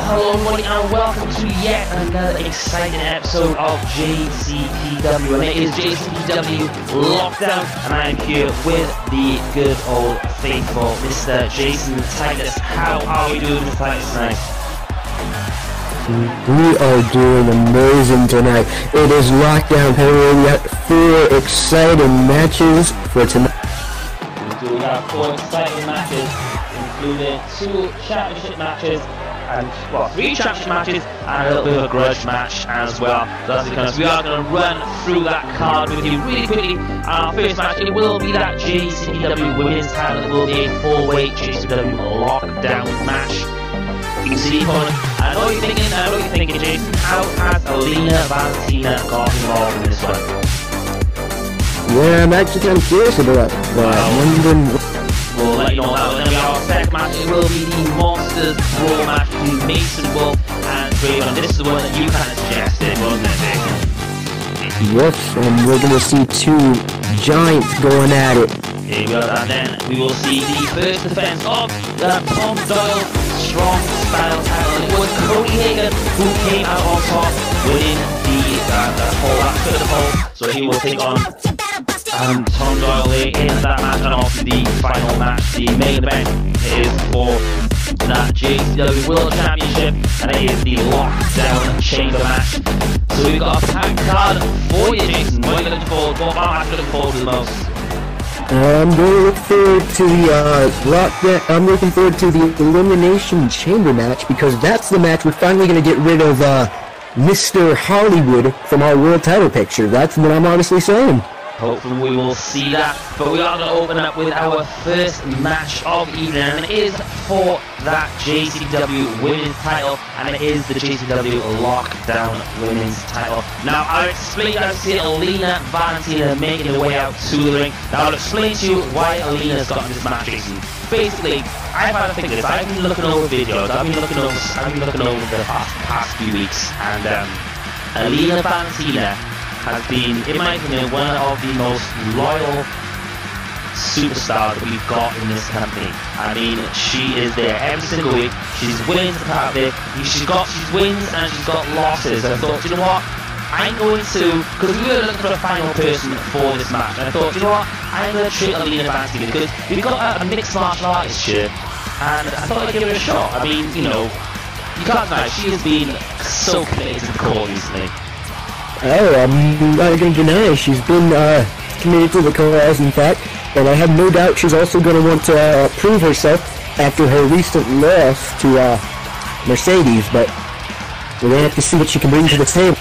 hello everybody and welcome to yet another exciting episode of JCPW, and it is JCPW LockDown, and I am here with the good old faithful Mr. Jason Titus. How are we doing, Mr. Titus, tonight? We are doing amazing tonight. It is LockDown PPV. We got 4 exciting matches for tonight. We have 4 exciting matches, including 2 championship matches, and well, 3 championship matches and a little bit of a grudge match as well. So that's because we are going to run through that card with you really quickly. Our first match, it will be that JCPW Women's title. It will be a 4-way JCPW LockDown match. You can see opponent. I know you're thinking, Jason, how has Alina Valentina got involved in this one? Yeah, I'm actually kind of curious about that. We'll let you know that. Then we have our second match. It will be the Monsters Brawl match between Mason Wolf and Draven. This is the one that you kind of suggested, wasn't it, Jason? Yes, and we're going to see 2 giants going at it. Here we go, and then we will see the first defense of the Tom Doyle Strong Style title. It was Cody Hagan who came out on top, winning the pole. So he will take on Tom Doyle in that match, and also the final match, the main event, is for that JCPW World Championship, and it is the LockDown Chamber match. So we've got a packed card for you, Jason. What are you looking forward to? What match are you looking forward to the most? I'm going to look forward to the I'm looking forward to the Elimination Chamber match, because that's the match we're finally going to get rid of Mr. Hollywood from our world title picture. That's what I'm honestly saying. Hopefully we will see that, but we are going to open up with our first match of the evening, and it is for that JCPW Women's title, and it is the JCPW LockDown Women's title. Now I'll explain, I've seen Alina Valentina making her way out to the ring. Now I'll explain to you why Alina's got in this match, Jason. Basically, I've had to think of this. I've been looking over videos, I've been looking over the past few weeks, and Alina Valentina has been, in my opinion, one of the most loyal superstars that we've got in this company. I mean, she is there every single week. She's willing to part of it. She's wins and she's got losses. And I thought, you know what? I'm going to, because we were looking for a final person for this match, and I thought, you know what? I'm going to treat Alina Valentina, because we've got a mixed martial artist here, and I thought I'd give her a shot. I mean, you know, you can't deny, she has been so committed to the cause recently. Oh, I'm not going to deny she's been committed to the cause, in fact, and I have no doubt she's also going to want to prove herself after her recent loss to Mercedes, but we're going to have to see what she can bring to the table.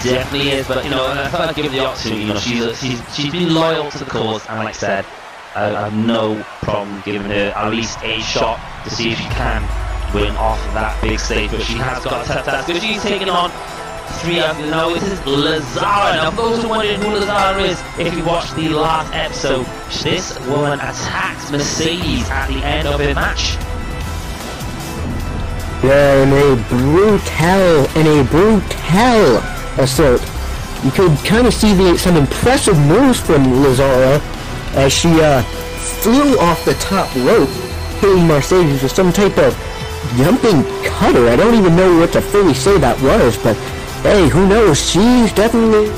Definitely is, but you know, I thought I'd give her the opportunity. You know, she's been loyal to the cause, and like I said, I have no problem giving her at least a shot to see if she can win off that big stage, but she has got a tough task, because she's taking on 3 of them. Now, this is Lazara. Now, for those who wondering who Lazara is, if you watched the last episode, this woman attacked Mercedes at the end of her match. Yeah, in a brutal assault. You could kind of see some impressive moves from Lazara as she flew off the top rope, hitting Mercedes with some type of jumping cutter. I don't even know what to fully say that was, but hey, who knows? She's definitely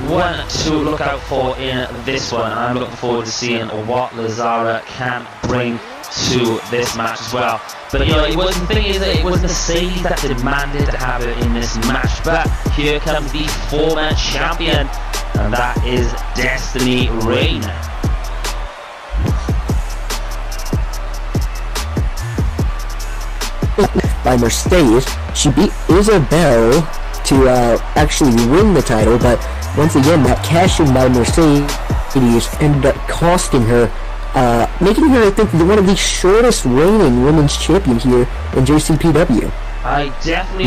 one to look out for in this one. I'm looking forward to seeing what Lazara can bring to this match as well. But you know, it was Mercedes that demanded to have her in this match. But here comes the former champion, and that is Destiny Rain. By Mercedes, she beat Isabel to actually win the title, but once again, that cash-in by Mercedes ended up costing her, making her, I think, one of the shortest reigning women's champions here in JCPW.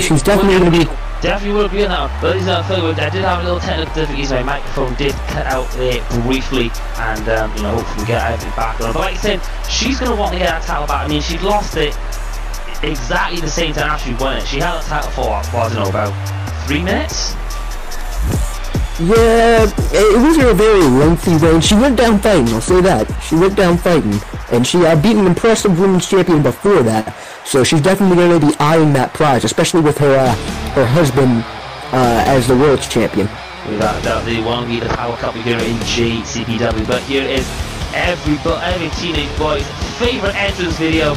She's definitely going to be. Definitely will be on that one. But I did have a little technical difficulties. My microphone did cut out there briefly, and you know, hopefully we get everything back on. But like I said, she's going to want to get that title back. I mean, she lost it exactly the same time after she won it. She had a title for, I don't know, about 3 minutes? Yeah, it wasn't a very lengthy reign. She went down fighting, I'll say that. She went down fighting, and she beat an impressive women's champion before that. So she's definitely going to be eyeing that prize, especially with her husband as the world champion. Without a doubt, they won't be the Power Cup here in JCPW, but here is every teenage boy's favorite entrance video.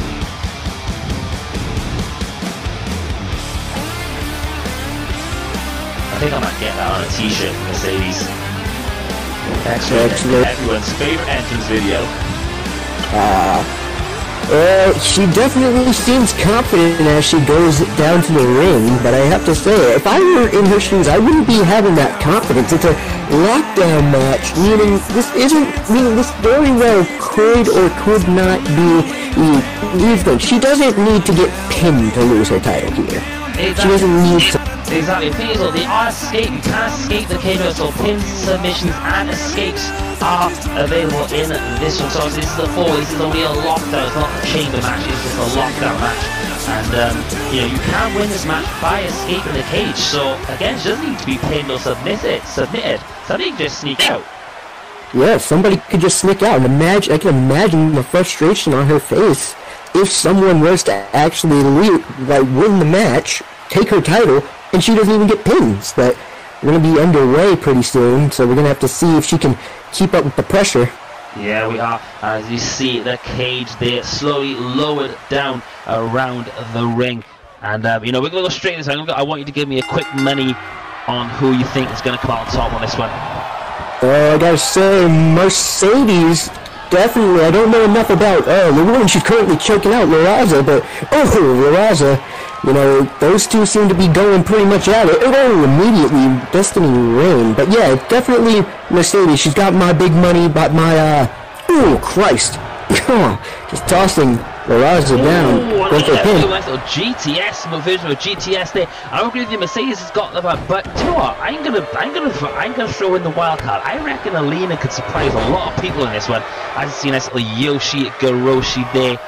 I think I might get that on a t-shirt from Mercedes. Excellent. Everyone's favorite entrance video. She definitely seems confident as she goes down to the ring, but I have to say, if I were in her shoes, I wouldn't be having that confidence. It's a lockdown match, meaning this very well could or could not be even. She doesn't need to get pinned to lose her title here. Exactly. She doesn't need to. Exactly. The thing is, they are escape. You can't escape the KO, so pins, submissions, and escapes are available in this one. So this is a four. This is only a lockdown. It's not a chamber match. It's just a lockdown match. And you can win this match by escaping the cage. So again, she doesn't need to be pinned or submitted. Somebody can just sneak out. Yeah, somebody could just sneak out. And I can imagine the frustration on her face if someone was to actually win the match, take her title, and she doesn't even get pins. But we're going to be underway pretty soon, so we're going to have to see if she can keep up with the pressure. Yeah, we are. As you see, the cage there slowly lowered down around the ring. And, we're going to go straight this. I want you to give me a quick money on who you think is going to come out on top on this one. I got to say, Mercedes, definitely. I don't know enough about the woman she's currently choking out, Laraza, but, Laraza, those two seem to be going pretty much at it. Immediately, Destiny Rain. But yeah, definitely Mercedes. She's got my big money, got my, oh, Christ. Just tossing Laraza down. GTS, version of GTS there. I agree with you, Mercedes has got the but you know what? I'm gonna throw in the wild card. I reckon Alina could surprise a lot of people in this one. I've seen this little Yoshi Garoshi there.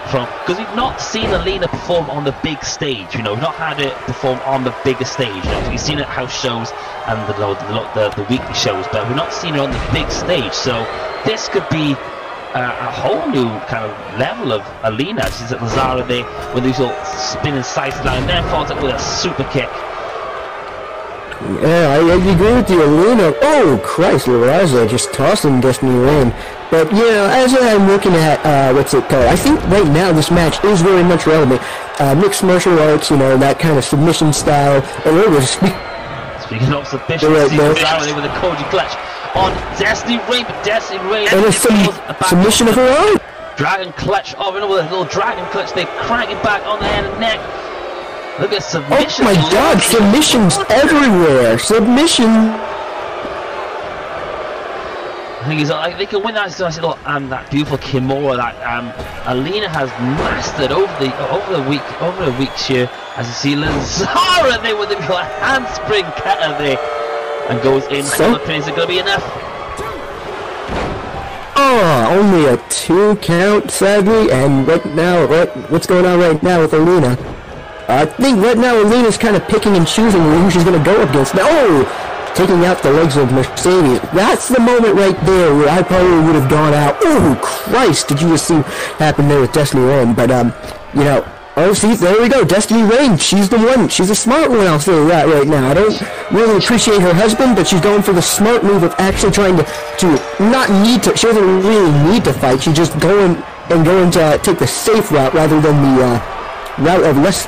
Because we've not seen Alina perform on the big stage, we've not had it perform on the bigger stage. We've seen it at house shows and the weekly shows, but we've not seen her on the big stage. So this could be a whole new kind of level of Alina. She's at Lazara there with these little spinning side line, and then follows up with a super kick. Yeah, I agree with you, Alina. Oh, Christ, Laraza just tossing Destiny Rain. But, as I'm looking at, what's it called, I think right now this match is very much relevant. Mixed martial arts, that kind of submission style. And speaking of submission, Lazara with a Koji clutch on Destiny Rain, but Destiny Rain... And a submission of her own. Dragon clutch, with a little dragon clutch, they crank it back on the head and neck. Look at submission. Oh my god, submissions everywhere. Submission. I think they can win that. So I said, that beautiful Kimura that Alina has mastered over the weeks here. As you see, Lazara there with the handspring cutter there, and goes in for the pin. Is it going to be enough? Oh, only a 2 count, sadly. And right now, what's going on right now with Alina? I think right now Alina's kind of picking and choosing who she's going to go up against. Taking out the legs of Mercedes. That's the moment right there where I probably would have gone out. Oh, Christ, did you just see happen there with Destiny Rain? But, see, there we go, Destiny Rain. She's the one. She's a smart one, I'll say that right now. I don't really appreciate her husband, but she's going for the smart move of actually trying to not need to. She doesn't really need to fight. She's just going to take the safe route rather than the route of less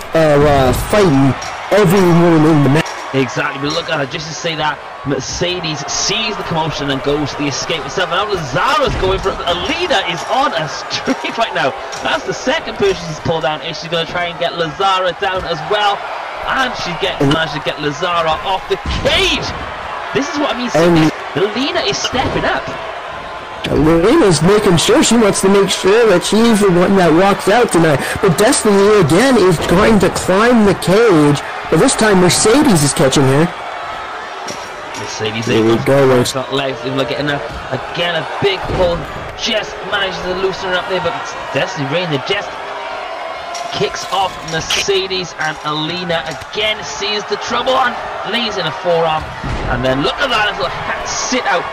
fighting everyone in the match. Exactly, but look at her, just to say that Mercedes sees the commotion and goes to the escape itself. And now Lazara's going for it. Alina is on a streak right now. That's the second person she's pulled down. Is she going to try and get Lazara down as well? And she managed to get Lazara off the cage. This is what I mean. Alina is stepping up. Alina's making sure, she wants to make sure that she's the one that walks out tonight. But Destiny, again, is trying to climb the cage. But this time, Mercedes is catching her. Mercedes, there we go. It's not legs, able to get enough. Again, a big pull. Just manages to loosen her up there, but Destiny Rain, just kicks off Mercedes, and Alina again sees the trouble and lays in a forearm. And then look at that little sit out.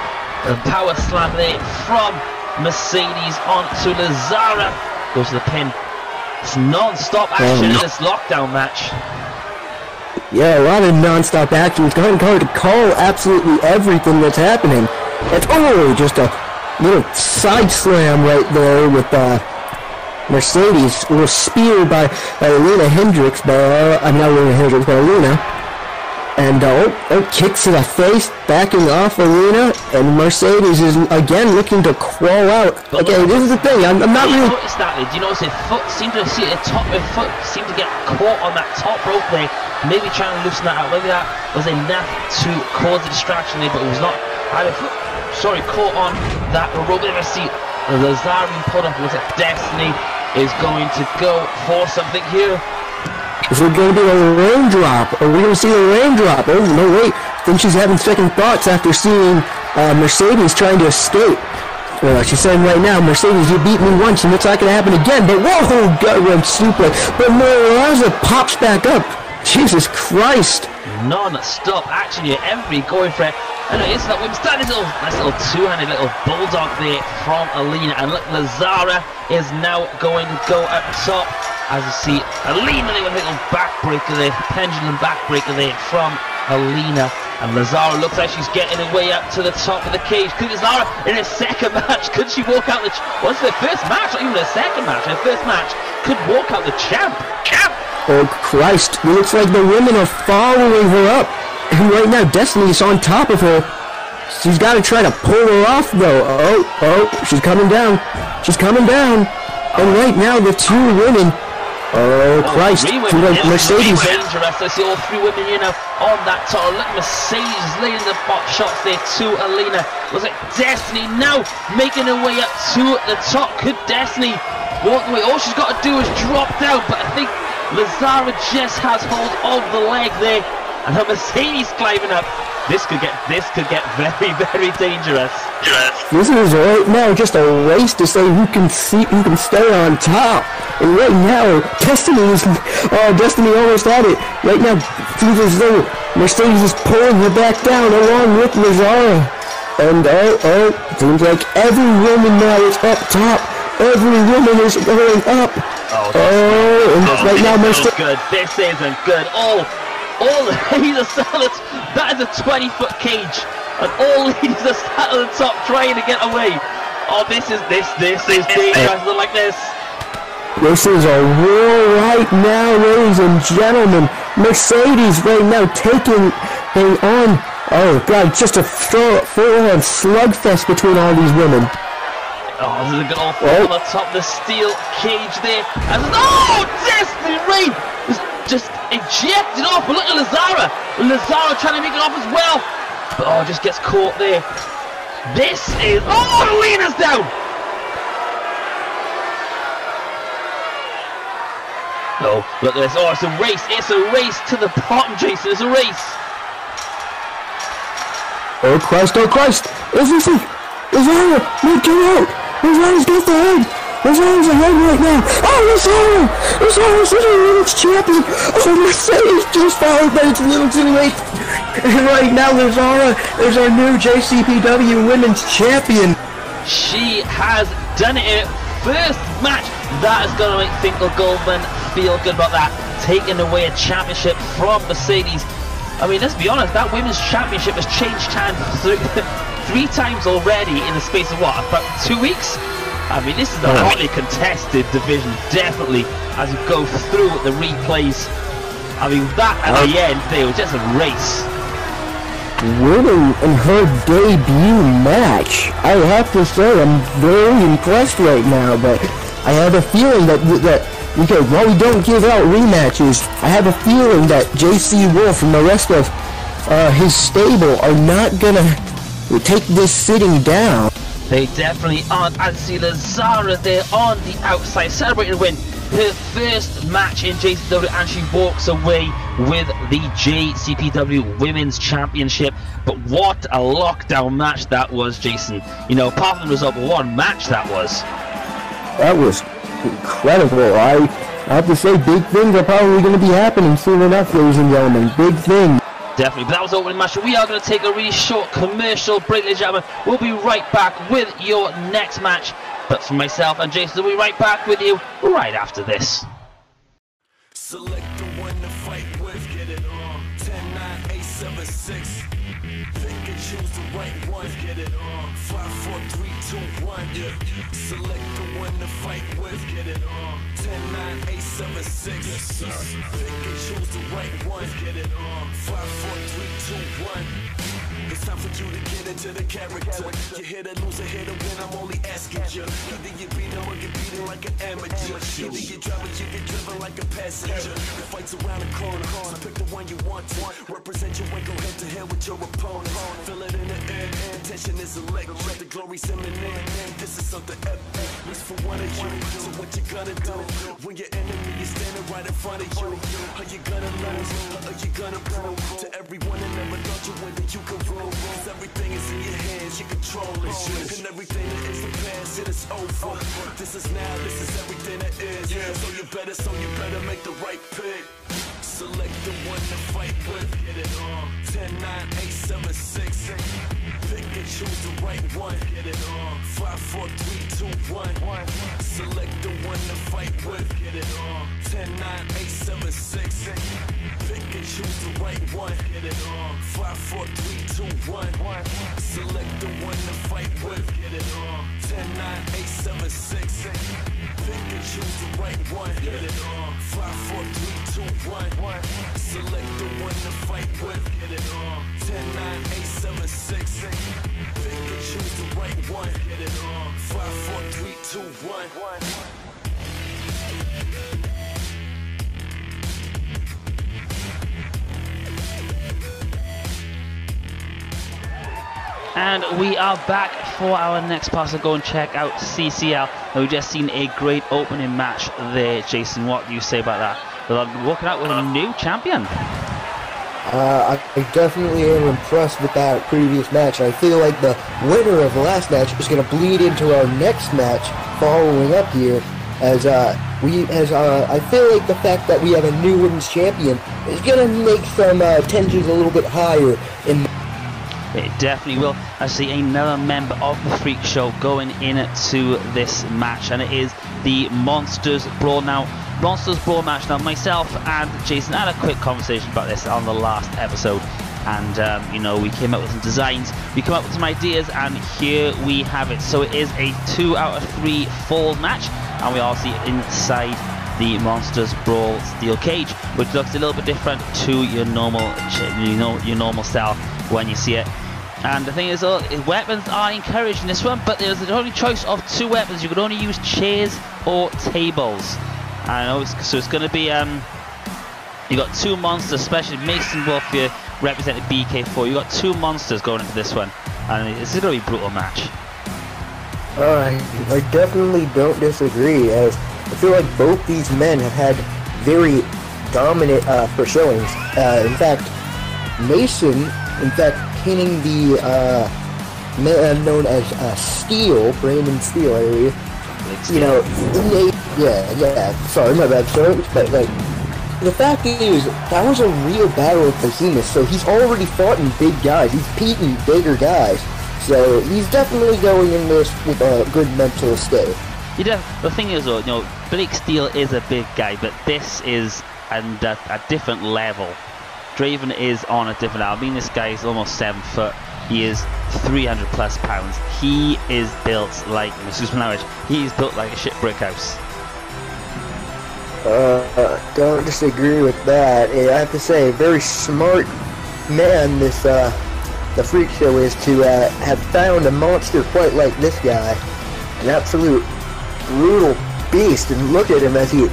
A power slam there from Mercedes onto Lazara. Goes to the pin. It's non-stop action in this lockdown match. Yeah, a lot of non-stop action. It's going to call absolutely everything that's happening. It's just a little side slam right there with Mercedes. A little spear by Alina Hendricks, but not Alina Hendricks, but Alina. And kicks to the face, backing off Alina, and Mercedes is again looking to crawl out. Okay, this is the thing. I'm not really. Notice that? Do you notice her foot seemed to see the top? Her foot seemed to get caught on that top rope there. Maybe trying to loosen that out. Maybe that was enough to cause a distraction there, but it was not. Had her foot, caught on that rope. Let's see. Lazara pulled up. Was it Destiny is going to go for something here? Is it going to be a raindrop? Are we going to see a raindrop? Oh, no, wait. I think she's having second thoughts after seeing Mercedes trying to escape. Well, she's saying right now, Mercedes, you beat me once and it's not going to happen again. But whoa, gut-wrench suplex. But Miraza pops back up. Jesus Christ. Non-stop action here. Everybody going for it. And it's that women's nice little two-handed little bulldog there from Alina. And look, Lazara is now going to go up top. As you see, Alina with a little backbreaker there, pendulum backbreaker there from Alina. And Lazara looks like she's getting her way up to the top of the cage. Could Lazara, in her second match, could she walk out the... What's her first match? Not even her second match. Her first match could walk out the champ. Oh, Christ. It looks like the women are following her up. And right now, Destiny's on top of her. She's got to try to pull her off, though. Oh, she's coming down. She's coming down. And right now, the two women... Oh, Christ. Mercedes. Dangerous. I see all three women here now on that top. Look, Mercedes laying the bot shots there to Alina. Was it Destiny now making her way up to the top? Could Destiny walk away? All she's got to do is drop down. But I think Lazara just has hold of the leg there. And her Mercedes climbing up. This could get very, very dangerous. This is right now just a race to say who can stay on top. And right now, Destiny almost had it. Right now, feels as though Mercedes is pulling her back down along with Lazara. And seems like every woman now is up top. Every woman is going up. And right now, Mercedes. Good. This isn't good. All ladies are sat that is a 20-foot cage, and all ladies are sat at the top trying to get away. Oh, this is dangerous. Look like this. This is a war right now, ladies and gentlemen. Mercedes right now taking on. Oh God, just a full-on slugfest between all these women. Oh, this is a good old fall on the top of the steel cage there. And Destiny Rain just ejected off. But look at Lazara. Lazara trying to make it off as well. But just gets caught there. This is... Alina's down. Oh, look at this. It's a race. It's a race to the bottom, Jason. It's a race. Oh, Christ. Is this it? Lazara, make it out. Lazara's got the head. Lazara's ahead right now. Lazara's the women's champion. Mercedes just followed, but it's a little too late. And right now, Lazara is our new JCPW women's champion. She has done it. First match. That is going to make Finkel Goldman feel good about that. Taking away a championship from Mercedes. I mean, let's be honest, that women's championship has changed hands three times already in the space of about 2 weeks? I mean, this is a hotly contested division, definitely, as you go through the replays. I mean, that at the end, they were just a race. Winning in her debut match. I have to say, I'm very impressed right now, but I have a feeling that because while we don't give out rematches, I have a feeling that JC Wolf and the rest of his stable are not gonna take this sitting down. They definitely aren't. I see Lazara there on the outside celebrating a win. Her first match in JCPW, and she walks away with the JCPW Women's Championship. But what a lockdown match that was, Jason. You know, apart from the result, but what a match that was. That was incredible. I have to say, big things are probably going to be happening soon enough, ladies and gentlemen. Big things. Definitely, but that was the opening match. We are going to take a really short commercial break, ladies and gentlemen. We'll be right back with your next match. But for myself and Jason, we'll be right back with you right after this. Select the one to fight with. Get it on. 10, 9, 8, 7, 6. Pick and choose the right one. Get it on. 5, 4, 3, 2, 1. Yeah. Select the one to fight with. Get it on. 10, 9, 8, 7, 6. Yes, sir. Pick and choose the right one. Get it on. 5, 4, 3, 2, 1. It's time for you to get into the character. You hit or lose or hit or win, I'm only asking you. Either you beat him or you beat him like an amateur. Either you drive or you get driven like a passenger. The fight's around the corner, so pick the one you want to. Represent your way, go head to head with your opponent. Feel it in the air, tension is electric. The glory's imminent, this is something epic. Least for one of you, so what you gonna do? When your enemy is standing right in front of you, are you gonna lose, or are you gonna prove to everyone that never thought you win that you can rule? Cause everything is in your hands, you control it. And everything that is the past, it is over. This is now, this is everything that is. So you better make the right pick. Select the one to fight with. Get it on. 10, 9, 8, 7, 6. Pick and choose the right one. Get it on. 5, 4, 3, 2, 1. Select the one to fight with. Get it on. 10, 9, 8, 7, 6. Pick and choose the right one. Get it on. 5, 4, 3, 2, 1. Select the one to fight with. Get it on. 10, 9, 8, 7, 6. Pick and choose the right one. Get it on. 5, 4, 3, 2, 1. Select the one to fight with. Get it on. 10, 9, 8, 7, 6. Pick and choose the right one. Get it on. 5, 4, 3, 2, 1. And we are back for our next part, so go and check out CCL. We've just seen a great opening match there. Jason, what do you say about that? They're walking out with a new champion. I definitely am impressed with that previous match. I feel like the winner of the last match is going to bleed into our next match following up here, as I feel like the fact that we have a new women's champion is going to make some tensions a little bit higher in. It definitely will. I see another member of the Freak Show going into this match, and it is the Monsters Brawl. Now, Monsters Brawl match. Now, myself and Jason had a quick conversation about this on the last episode, and you know, we came up with some designs, we came up with some ideas, and here we have it. So it is a 2 out of 3 fall match, and we all see inside the Monsters Brawl steel cage, which looks a little bit different to your normal, your normal style when you see it. And the thing is, weapons are encouraged in this one, but there's the only choice of 2 weapons. You can only use chairs or tables. I know, so it's going to be, you got 2 monsters, especially Mason Wolf here representing BK4. You got 2 monsters going into this one, and this is going to be a brutal match. I definitely don't disagree, as I feel like both these men have had very dominant showings. In fact, Mason, pinning the man known as Steel, Brandon Steel, area. You know, sorry, my bad, sorry, but like, the fact is, that was a real battle of behemoths, so he's already fought in big guys, he's beaten bigger guys, so he's definitely going in this with a good mental state. The thing is, though, you know, Blake Steele is a big guy, but this is at a different level. Draven is on a different level. I mean, this guy is almost 7 foot. He is 300 plus pounds. He is built like, excuse my language, he is built like a shit brick house. Don't disagree with that. I have to say, very smart man this the Freak Show is to have found a monster quite like this guy. An absolute brutal beast, and look at him as he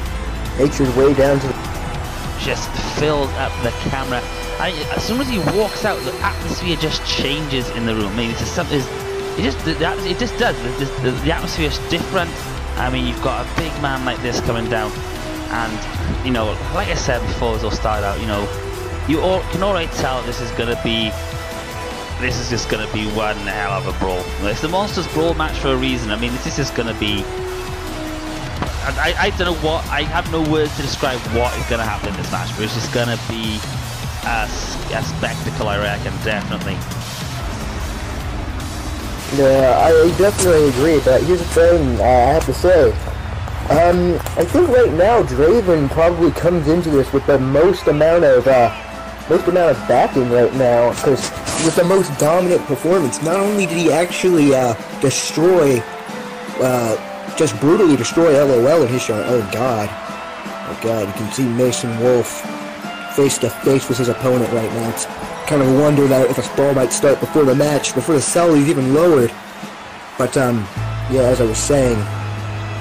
makes his way down to the... Just fills up the camera. As soon as he walks out, the atmosphere just changes in the room. Maybe it's something. It just does. The atmosphere is different. I mean, you've got a big man like this coming down, and you know, like I said before, as I started out, you know, you all can already tell this is just gonna be one hell of a brawl. It's the Monsters Brawl match for a reason. I mean, this is just gonna be. I don't know what, I have no words to describe what is going to happen in this match, but it's just going to be a spectacle, I reckon, definitely. Yeah, I definitely agree, but here's the thing I have to say. I think right now Draven probably comes into this with the most amount of backing right now, because with the most dominant performance. Not only did he actually just brutally destroy LOL in his shot. Oh god, you can see Mason Wolf face to face with his opponent right now. It's kind of a wonder that if a stall might start before the match, before the salary is even lowered. But yeah, as I was saying,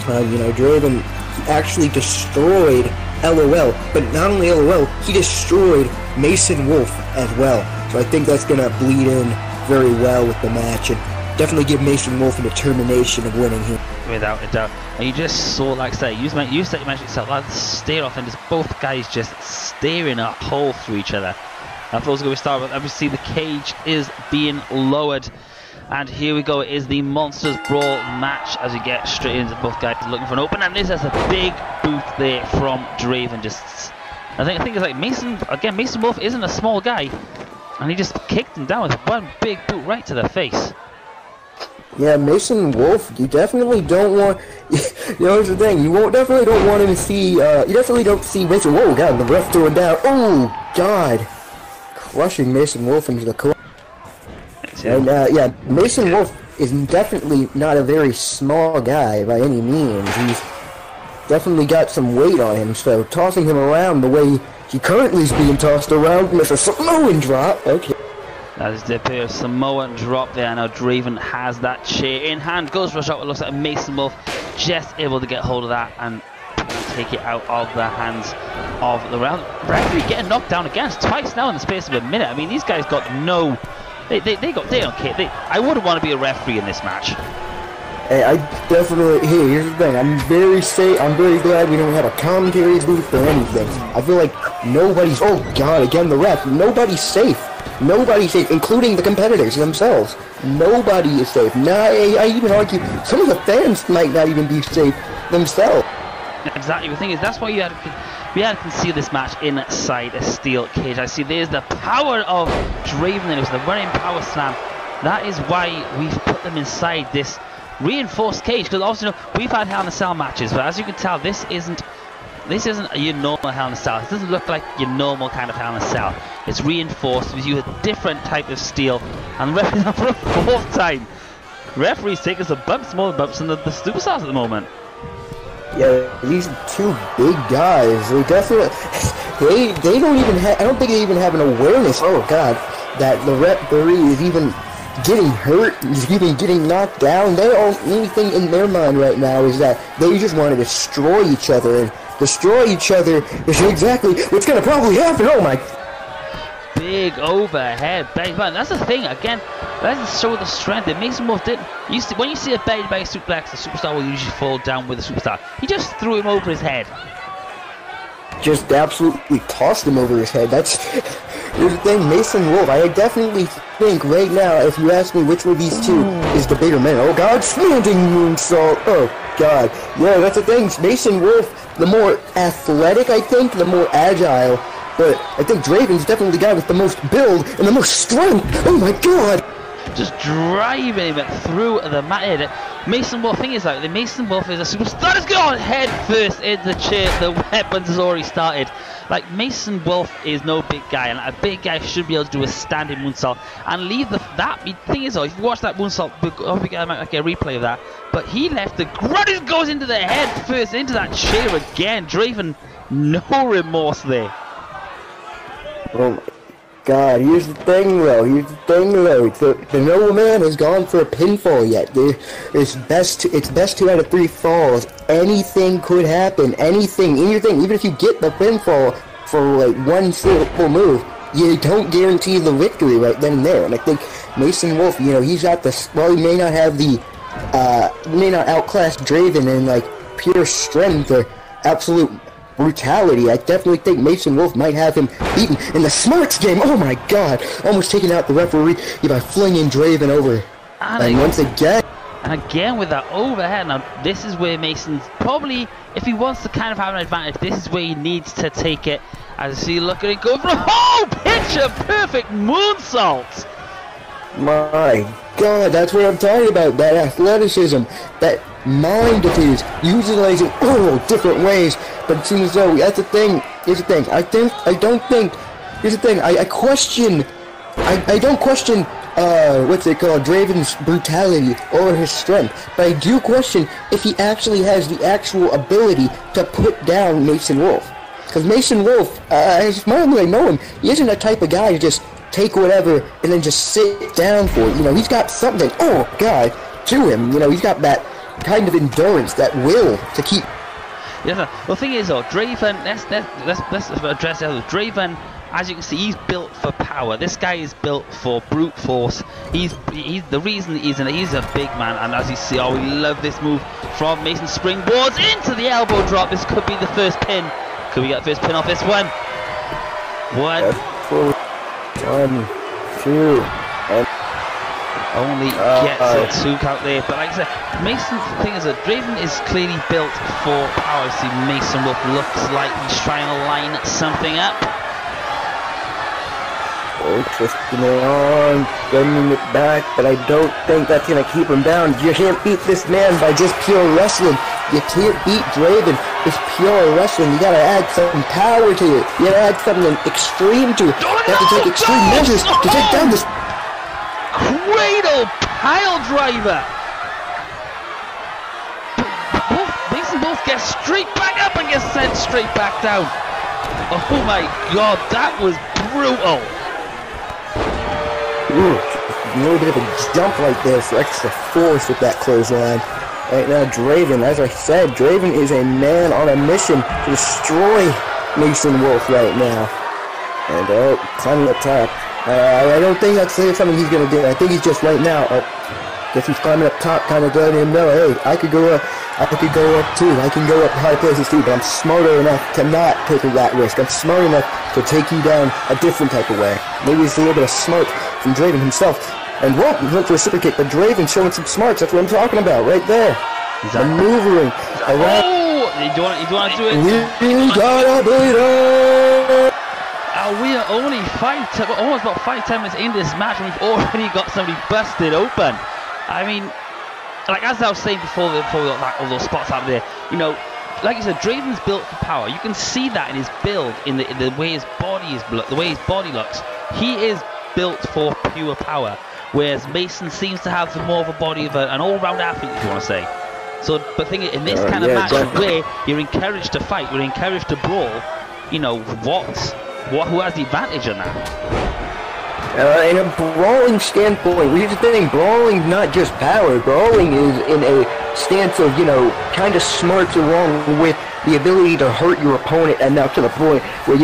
Draven actually destroyed LOL, but not only LOL, he destroyed Mason Wolf as well. So I think that's going to bleed in very well with the match, and definitely give Mason Wolf a determination of winning here. Without a doubt. And you just saw, like I say, you said you mentioned yourself, that stare off, and just both guys just staring a hole through each other. I thought it was going to start with, obviously the cage is being lowered. And here we go, it is the Monsters Brawl match as we get straight into both guys looking for an open. And this is a big boot there from Draven. Just, I think it's like Mason Wolf isn't a small guy. And he just kicked him down with one big boot right to the face. Yeah, Mason Wolf, you definitely don't want, here's the thing, definitely don't want him to see, you definitely don't see Mason, whoa, god, the ref threw him down, oh, god, crushing Mason Wolf into the corner. And, yeah, Mason Wolf is definitely not a very small guy by any means. He's definitely got some weight on him, so tossing him around the way he currently is being tossed around with a Samoan drop, okay. That is the pair of Samoan drop there. Now Draven has that chair in hand, goes for a shot. It looks like Mason Wolf just able to get hold of that and take it out of the hands of the referee. Getting knocked down again twice now in the space of a minute. I mean, these guys got no... They don't care. I wouldn't want to be a referee in this match. Hey, I definitely... Hey, here's the thing. I'm very glad we don't have a commentary booth or anything. I feel like nobody's... Oh, God, again, the ref. Nobody's safe. Nobody's safe, including the competitors themselves. Nobody is safe. I even argue some of the fans might not even be safe themselves. Exactly. The thing is, that's why we had to conceal this match inside a steel cage. I see there's the power of Draven. It was the running power slam. That is why we've put them inside this reinforced cage. Because also, we've had Hell in a Cell matches, but as you can tell, this isn't your normal Hell in a Cell. It doesn't look like your normal kind of Hell in a Cell. It's reinforced with you a different type of steel. And the referee's for a fourth time. Referees taking some bumps, more bumps than the superstars at the moment. Yeah, these two big guys, they definitely, they don't even have, I don't think they even have an awareness, oh god, that the referee is even getting hurt, is even getting knocked down. The only thing in their mind right now is that they just want to destroy each other, and destroy each other is exactly what's going to probably happen. Oh my... Big overhead bang bang. That's the thing, again, that doesn't show the strength. It makes him more when you see a belly bang suplex, the superstar will usually fall down with the superstar. He just threw him over his head. Just absolutely tossed him over his head. That's... Here's the thing, Mason Wolf, I definitely think right now, if you ask me which one of these two is the bigger man, oh god, standing moonsault, oh god. Yeah, that's the thing, Mason Wolf, the more athletic, I think, the more agile. But I think Draven's definitely the guy with the most build and the most strength. Oh my god! Just driving him through the mat. Mason Wolf, thing is like, the Mason Wolf is a superstar. Let's go head first into the chair. The weapons has already started. Like, Mason Wolf is no big guy, and a big guy should be able to do a standing moonsault and leave the thing is though, if you watch that moonsault, I might get a replay of that. But he left the grunt, goes into the head first, into that chair again. Draven, no remorse there. Oh my god, here's the thing though, the no man has gone for a pinfall yet. It's best 2 out of 3 falls. Anything could happen, anything, even if you get the pinfall for like one simple move, you don't guarantee the victory right then and there. And I think Mason Wolf, he's got the, well, he may not have the, may not outclass Draven in like pure strength or absolute brutality. I definitely think Mason Wolf might have him beaten in the smarts game. Oh my god, almost taking out the referee by flinging Draven over. And once again, and again with that overhead. Now this is where Mason's probably, if he wants to kind of have an advantage, this is where he needs to take it. As you see, look at it go for a whole picture perfect moonsault. My God, that's what I'm talking about. That athleticism, that mind of his, utilizing all different ways. But it seems as though that's the thing. Here's the thing. I don't think. Here's the thing. I question. I don't question. What's it called? Draven's brutality or his strength. But I do question if he actually has the actual ability to put down Mason Wolf. Because Mason Wolf, as far as I know him, he isn't the type of guy to just take whatever and then just sit down for it. You know, he's got something, oh God, to him. You know, he's got that kind of endurance, that will to keep. Yeah, the thing is though, Draven, let's address the other. Draven, as you can see, he's built for power. This guy is built for brute force. He's the reason he's a big man, and as you see, oh, we love this move from Mason. Springboards into the elbow drop. This could be the first pin. Could we get the first pin off this one? One. 1, 2, and only gets a 2 count there. But like I said, Mason's thing is that Draven is clearly built for power. See, Mason Wolf looks like he's trying to line something up. Oh, twisting it on, bending it back, but I don't think that's gonna keep him down. You can't beat this man by just pure wrestling. You can't beat Draven with pure wrestling. You gotta add some power to it. You gotta add something extreme to it. You have to take extreme measures to take down this cradle pile driver. Mason Wolf gets straight back up and gets sent straight back down. Oh my God, that was brutal. Ooh, a little bit of a jump like this, extra force with that clothesline. Right now, Draven, as I said, Draven is a man on a mission to destroy Mason Wolf right now. And, climbing up top. I don't think that's something he's going to do. I think he's just right now, guess he's climbing up top, kind of letting him know, hey, I could go up too. I can go up high places too, but I'm smarter enough to not take that risk. I'm smart enough to take you down a different type of way. Maybe it's a little bit of smart from Draven himself. And whoa, he went for a super kick, but Draven showing some smarts. That's what I'm talking about, right there. Maneuvering around. Oh, you want to do it? We gotta beat it. We are only almost about 5-10 minutes in this match, and we've already got somebody busted open. I mean, like as I was saying before we got all those spots out there, you know, like you said, Draven's built for power. You can see that in his build, in the way his body is, the way his body looks. He is built for pure power, whereas Mason seems to have more of a body of an all-round athlete, if you want to say. So, but in this kind of match where you're encouraged to fight, you're encouraged to brawl, you know, who has the advantage on that? In a brawling standpoint, here's the thing, brawling not just power, brawling is in a stance of, you know, kind of smarts along with the ability to hurt your opponent enough to the point where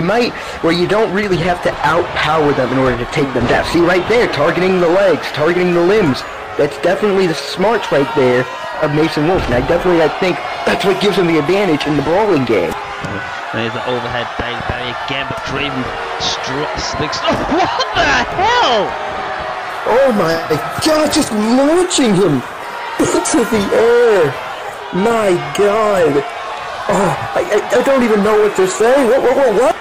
you don't really have to outpower them in order to take them down. See right there, targeting the legs, targeting the limbs. That's definitely the smarts right there of Mason Wolf, and I think that's what gives him the advantage in the brawling game. There's the overhead belly again, but Draven big stuff. What the hell? Oh my God, just launching him into the air. My God. Oh, I don't even know what to say. What?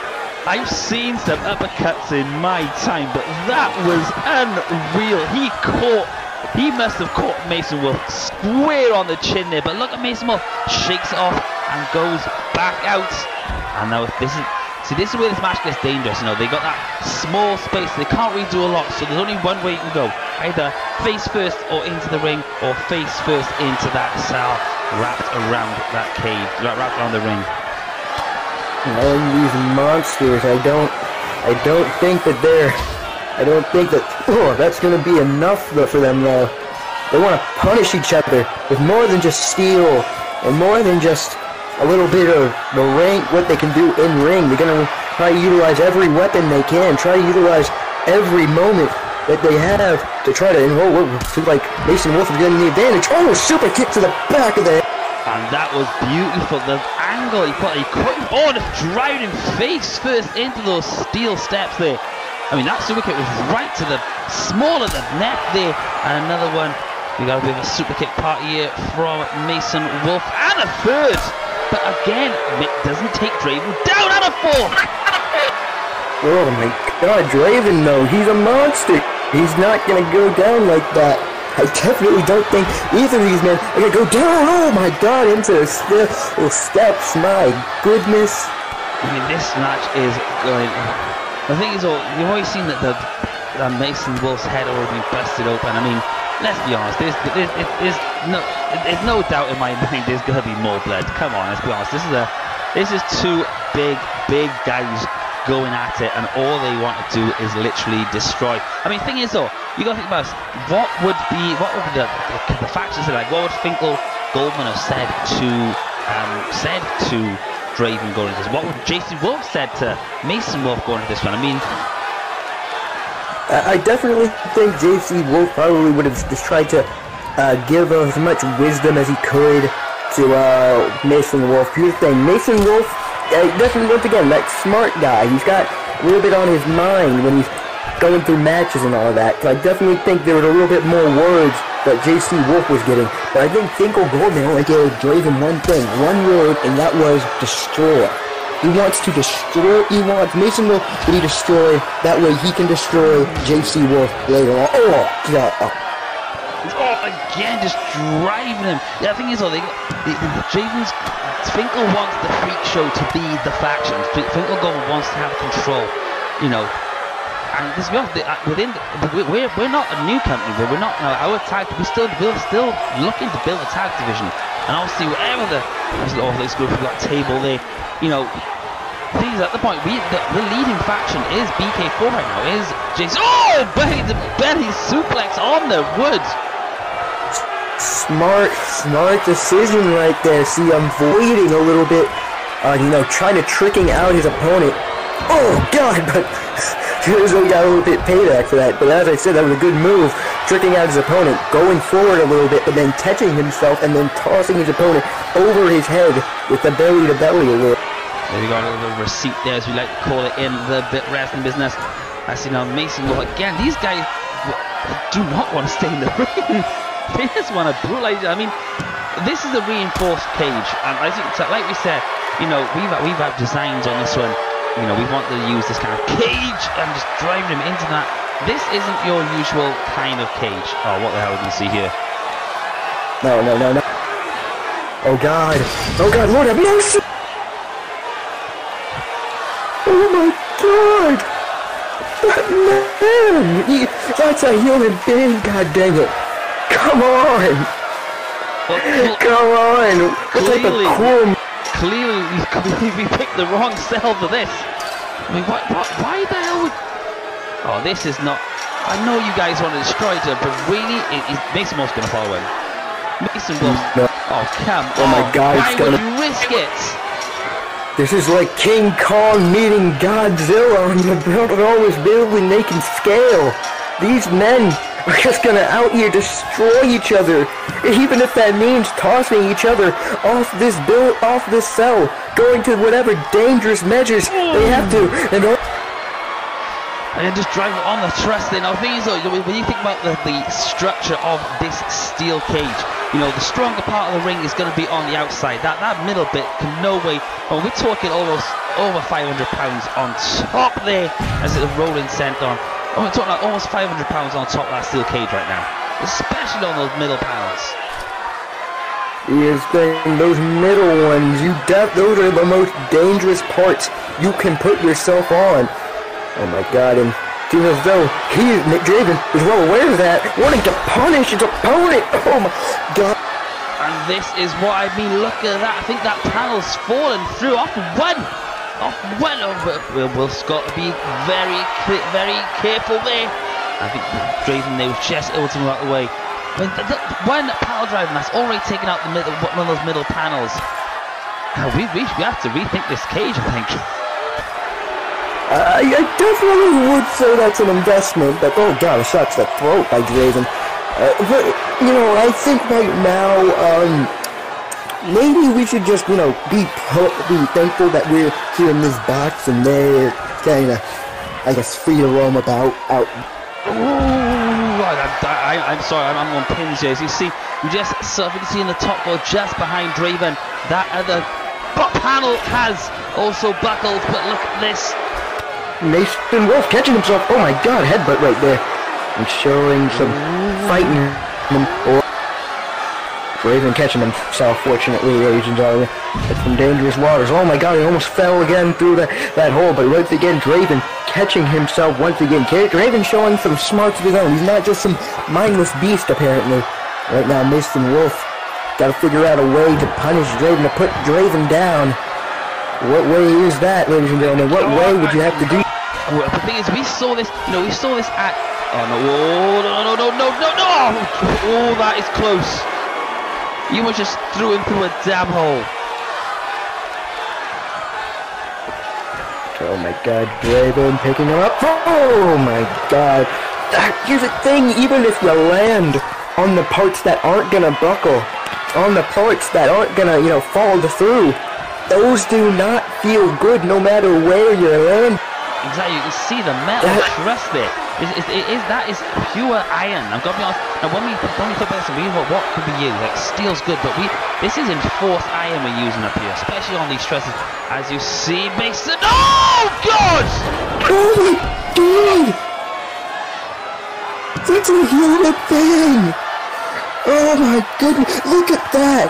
I've seen some uppercuts in my time, but that was unreal. He must have caught Mason Wolf square on the chin there, but look at Mason Wolf, shakes it off and goes back out. And now this is where this match gets dangerous. You know, they got that small space, they can't really do a lot, so there's only one way you can go, either face first or into the ring, or face first into that cell wrapped around that cage, wrapped around the ring. And these monsters, I don't think that that's going to be enough for them though. They want to punish each other with more than just steel and more than just a little bit of the ring, what they can do in ring. They're going to try to utilize every weapon they can, try to utilize every moment that they have to try to feel like Mason Wolf is getting the advantage. Oh, super kick to the back of the head. And that was beautiful. The angle he couldn't, driving him face first into those steel steps there. I mean, that super kick was right to the small of the neck there. And another one. We got a bit of a super kick party here from Mason Wolf. And a third. But again, Mick doesn't take Draven down. And a fourth. Oh my God, Draven though, he's a monster. He's not gonna go down like that. I definitely don't think either of these men are gonna go down. Oh my God, into the steps. My goodness. I mean, this match is going. The thing is, you've always seen that the Mason Wolf's head already been busted open. I mean, let's be honest. There's no doubt in my mind there's gonna be more blood. Come on, let's be honest. This is two big guys going at it, and all they want to do is literally destroy. I mean, the thing is though, you gotta think about this. What would the factions like? What would Finkel Goldman have said to Draven going into this? What would JC Wolf said to Mason Wolf going into this one? I mean, I definitely think JC Wolf probably would have just tried to give as much wisdom as he could to Mason Wolf. Here's the thing, Mason Wolf, definitely, once again, that smart guy. He's got a little bit on his mind when he's going through matches and all that. So I definitely think there was a little bit more words that JC Wolf was getting. But I think Finkel Goldman only gave Draven one thing, one word, and that was destroy. He wants to destroy, he wants Mason Wolf to be destroyed, that way he can destroy JC Wolf later on. Oh, again, just driving him. Yeah, the thing is, Draven's Finkel wants the freak show to be the faction. Finkel Goldman wants to have control, you know. And let's be honest, we're not a new company, but we're not our tag. We're still looking to build a tag division, and obviously whatever this group, we've got a table there, you know. Things at the point, the leading faction is BK4 right now. Is Jason? Oh, belly suplex on the wood. Smart decision right there. See, I'm avoiding a little bit, you know, trying to tricking out his opponent. Oh God, but Rizzo got a little bit payback for that. But as I said, that was a good move, tricking out his opponent, going forward a little bit, but then catching himself and then tossing his opponent over his head with the belly to belly a little. We got a little bit of receipt there, as we like to call it in the wrestling business. I see now Mason Wolf again. These guys do not want to stay in the ring. They just want to brutalize. I mean, this is a reinforced cage, and I think, like we said, you know, we've had designs on this one. You know, we want to use this kind of cage and just driving him into that. This isn't your usual kind of cage. Oh, what the hell do you see here? No. Oh God, Lord have mercy! Oh my God! That man! That's a human being, god dang it! Come on! Come on! What type of cool... Clearly we picked the wrong cell for this. I mean, why the hell would... Oh, this is not... I know you guys want to destroy it, but really, Mason Wolf's going to follow him. Mason Wolf... No. Oh, come on. Oh my God, why would you risk it? This is like King Kong meeting Godzilla on the enormous building they can scale. These men are just gonna out here destroy each other, even if that means tossing each other off this cell, going to whatever dangerous measures they have to. And just drive it on the truss there. Now, things though, when you think about the structure of this steel cage, you know, the stronger part of the ring is going to be on the outside. That middle bit can no way. Oh, we're talking almost over 500 pounds on top there as it's a rolling cent on. Oh, we're talking like almost 500 pounds on top of that steel cage right now, especially on those middle panels. Yes, those middle ones, those are the most dangerous parts you can put yourself on. Oh my God, and seems as though Draven is well aware of that, wanting to punish his opponent. Oh my God. And this is what I mean, look at that. I think that panel's fallen through off one. Will Scott be very careful there. I think Draven there was just able to move out of the way. When panel driving, that's already taken out one of those middle panels. We have to rethink this cage, I think. I definitely would say that's an investment, but oh God, a shot to the throat by Draven. But, you know, I think right now, maybe we should just, you know, be thankful that we're here in this box and they're kind of, I guess, free to roam about out. I'm sorry, I'm on pins here. As you see, we can see in the top row just behind Draven, that other panel has also buckled, but look at this. Mason Wolf catching himself. Oh my God, headbutt right there. and showing some fighting. Draven catching himself, fortunately, ladies and gentlemen. It's from dangerous waters. Oh my god, he almost fell again through that hole, but once again, Draven catching himself once again. Draven showing some smarts of his own. He's not just some mindless beast, apparently. Right now, Mason Wolf got to figure out a way to punish Draven, to put Draven down. What way is that, ladies and gentlemen? What way would you have to do? Well, the thing is, we saw this at... Oh, no. Oh, that is close. You were just threw him through a damn hole. Oh my god, Draven picking him up. Oh my god. Here's the thing, even if you land on the parts that aren't gonna buckle, on the parts that aren't gonna, fall through, those do not feel good no matter where you're landing. Exactly, you can see the metal truss there. That is pure iron. I've got to be honest. Now, when we talk about this, we thought, what could be used? Like, steel's good, but this is enforced iron we're using up here, especially on these trusses. As you see, Mason. Oh, God! Oh, my God! That's a human thing! Oh, my goodness, look at that!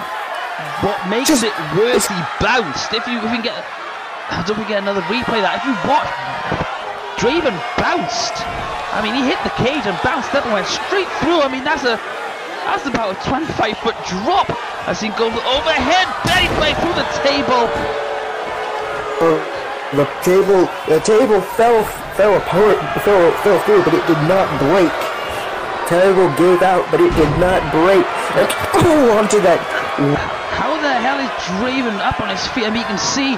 What makes it worse, he bounced. If we can get... I don't think we get another replay of that. If you watch, Draven bounced. I mean, he hit the cage and bounced up and went straight through. I mean, that's about a 25-foot drop. As he goes overhead, belly play through the table. The table fell apart, fell through, but it did not break. Table gave out, but it did not break. And onto that. How the hell is Draven up on his feet? I mean, you can see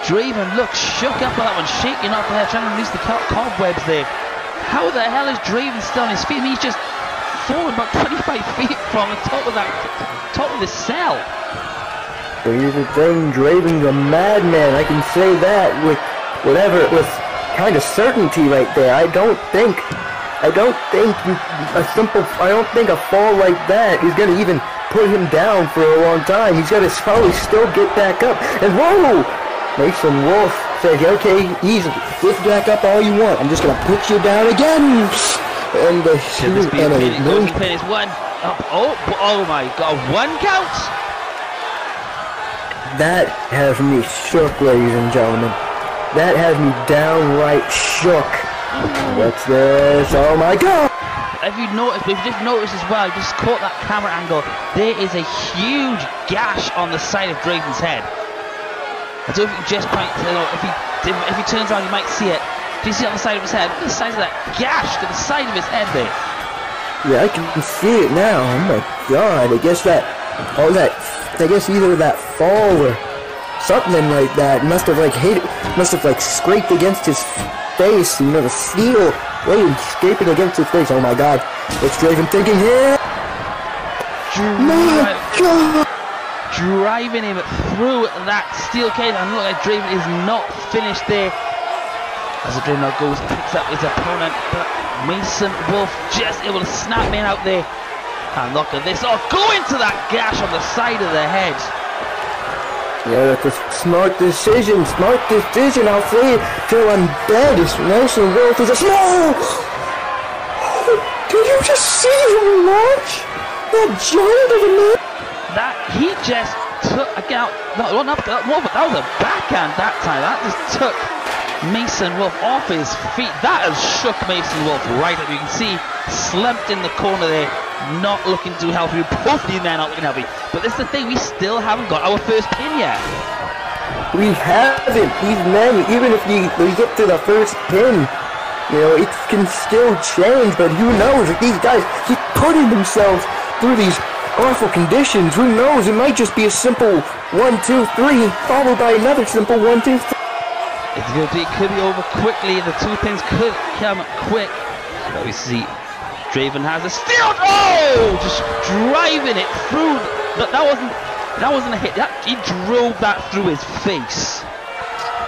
Draven looks shook up on that one, shaking off there, trying to release the cobwebs there. How the hell is Draven still on his feet? I mean, he's just fallen about 25 feet from the top of the cell. Here's the thing, Draven's a madman, I can say that with kind of certainty right there. I don't think a fall like that is gonna even put him down for a long time. He's gotta probably still get back up. And whoa! Mason Wolf says, okay, easy, lift back up all you want. I'm just gonna put you down again. And the pin is one. Oh my god, one count. That has me shook, ladies and gentlemen. That has me downright shook. What's this? Oh my god! If you've just noticed as well, just caught that camera angle, there is a huge gash on the side of Draven's head. I don't know if you just point, if he turns around you might see it. Do you see it on the side of his head? Look at the size of that gash to the side of his head there. Yeah, I can see it now. Oh my god, I guess either that fall or something like that must have scraped against his face, the steel blade scraping against his face. Oh my god, what's Draven thinking here? My god! Driving him through that steel cage, and look like Draven is not finished there. As the Draven now picks up his opponent, but Mason Wolf just able to snap him out there. And look at this, go into that gash on the side of the head. Yeah, that's a smart decision, I'll say it till I'm dead. Mason Wolf is a small... Did you just see him launch? That giant of a man? That he just took that was a backhand that time. That just took Mason Wolf off his feet. That has shook Mason Wolf right up. You can see slumped in the corner there, not looking too healthy. Both these men not looking healthy. But this is the thing, we still haven't got our first pin yet. We haven't. These men, even if we get to the first pin, it can still change. But who knows? Like, these guys keep putting themselves through these awful conditions. Who knows? It might just be a simple 1, 2, 3, followed by another simple 1, 2, 3. It could be over quickly. The two things could come quick. But we see Draven has a steal. Oh, just driving it through. That wasn't a hit. He drove that through his face.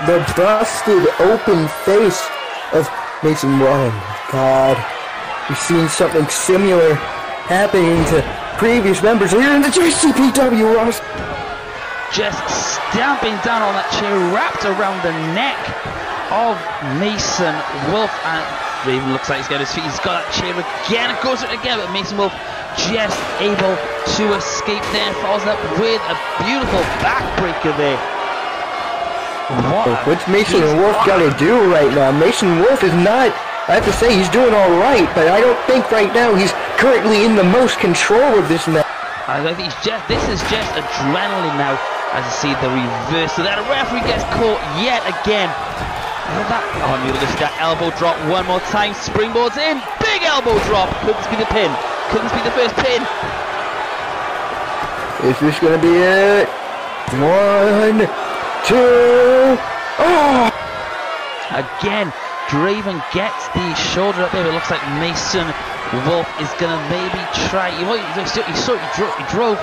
The busted open face of Mason. Oh my God, we've seen something similar happening to previous members here in the JCPW roster. Just stamping down on that chair, wrapped around the neck of Mason Wolf, and Raven looks like he's got his feet. He's got that chair again. It goes again, but Mason Wolf just able to escape there. Follows up with a beautiful backbreaker there. What's Mason Wolf got to do right now? Mason Wolf is not, I have to say, he's doing all right, but I don't think right now he's currently in the most control of this match. I think this is just adrenaline now, as you see the reverse of that. A referee gets caught yet again. Oh, look at that elbow drop one more time. Springboards in, big elbow drop. Could this be the pin? Could this be the first pin? Is this gonna be it? 1, 2, oh! Again, Draven gets the shoulder up there. It looks like Mason Wolf is gonna maybe try. He drove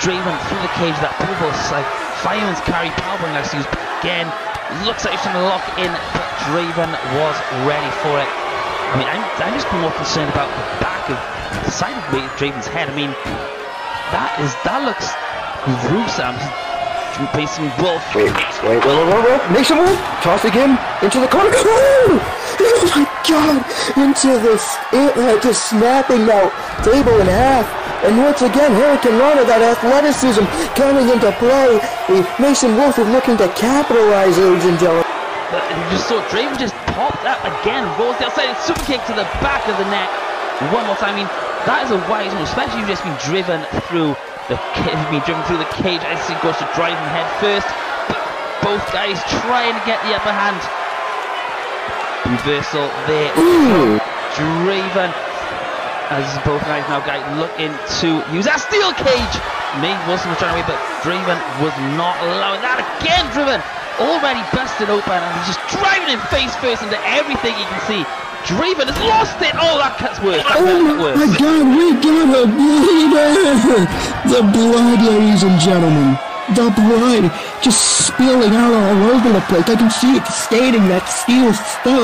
Draven through the cage. That purple like fireman's carry power bring actually used again. Looks like he's trying to lock in, but Draven was ready for it. I mean, I'm just more concerned about the back of the side of Draven's head. I mean, that looks gruesome. Mason Wolf. Wait. Mason Wolf tossing him into the corner. Oh my God! Into this, just snapping that table in half. And once again, Hurricane Rana, that athleticism coming into play. Mason Wolf is looking to capitalize, ladies and gentlemen. But you just saw Draven just popped up again, rolls the outside, and super kick to the back of the neck. One more time. I mean, that is a wise move, especially if you've just been driven through the cage. I see goes to drive him head first, but both guys trying to get the upper hand. Reversal there from Draven. As both guys now looking to use that steel cage. May wasn't trying to wait, but Draven was not allowing that again. Draven already busted open, and he's just driving him face first into everything you can see. Draven has lost it. Oh, that cuts worse. Oh my God, we got a bleeder. The blood, ladies and gentlemen. The blood just spilling out all over the place. I can see it staining that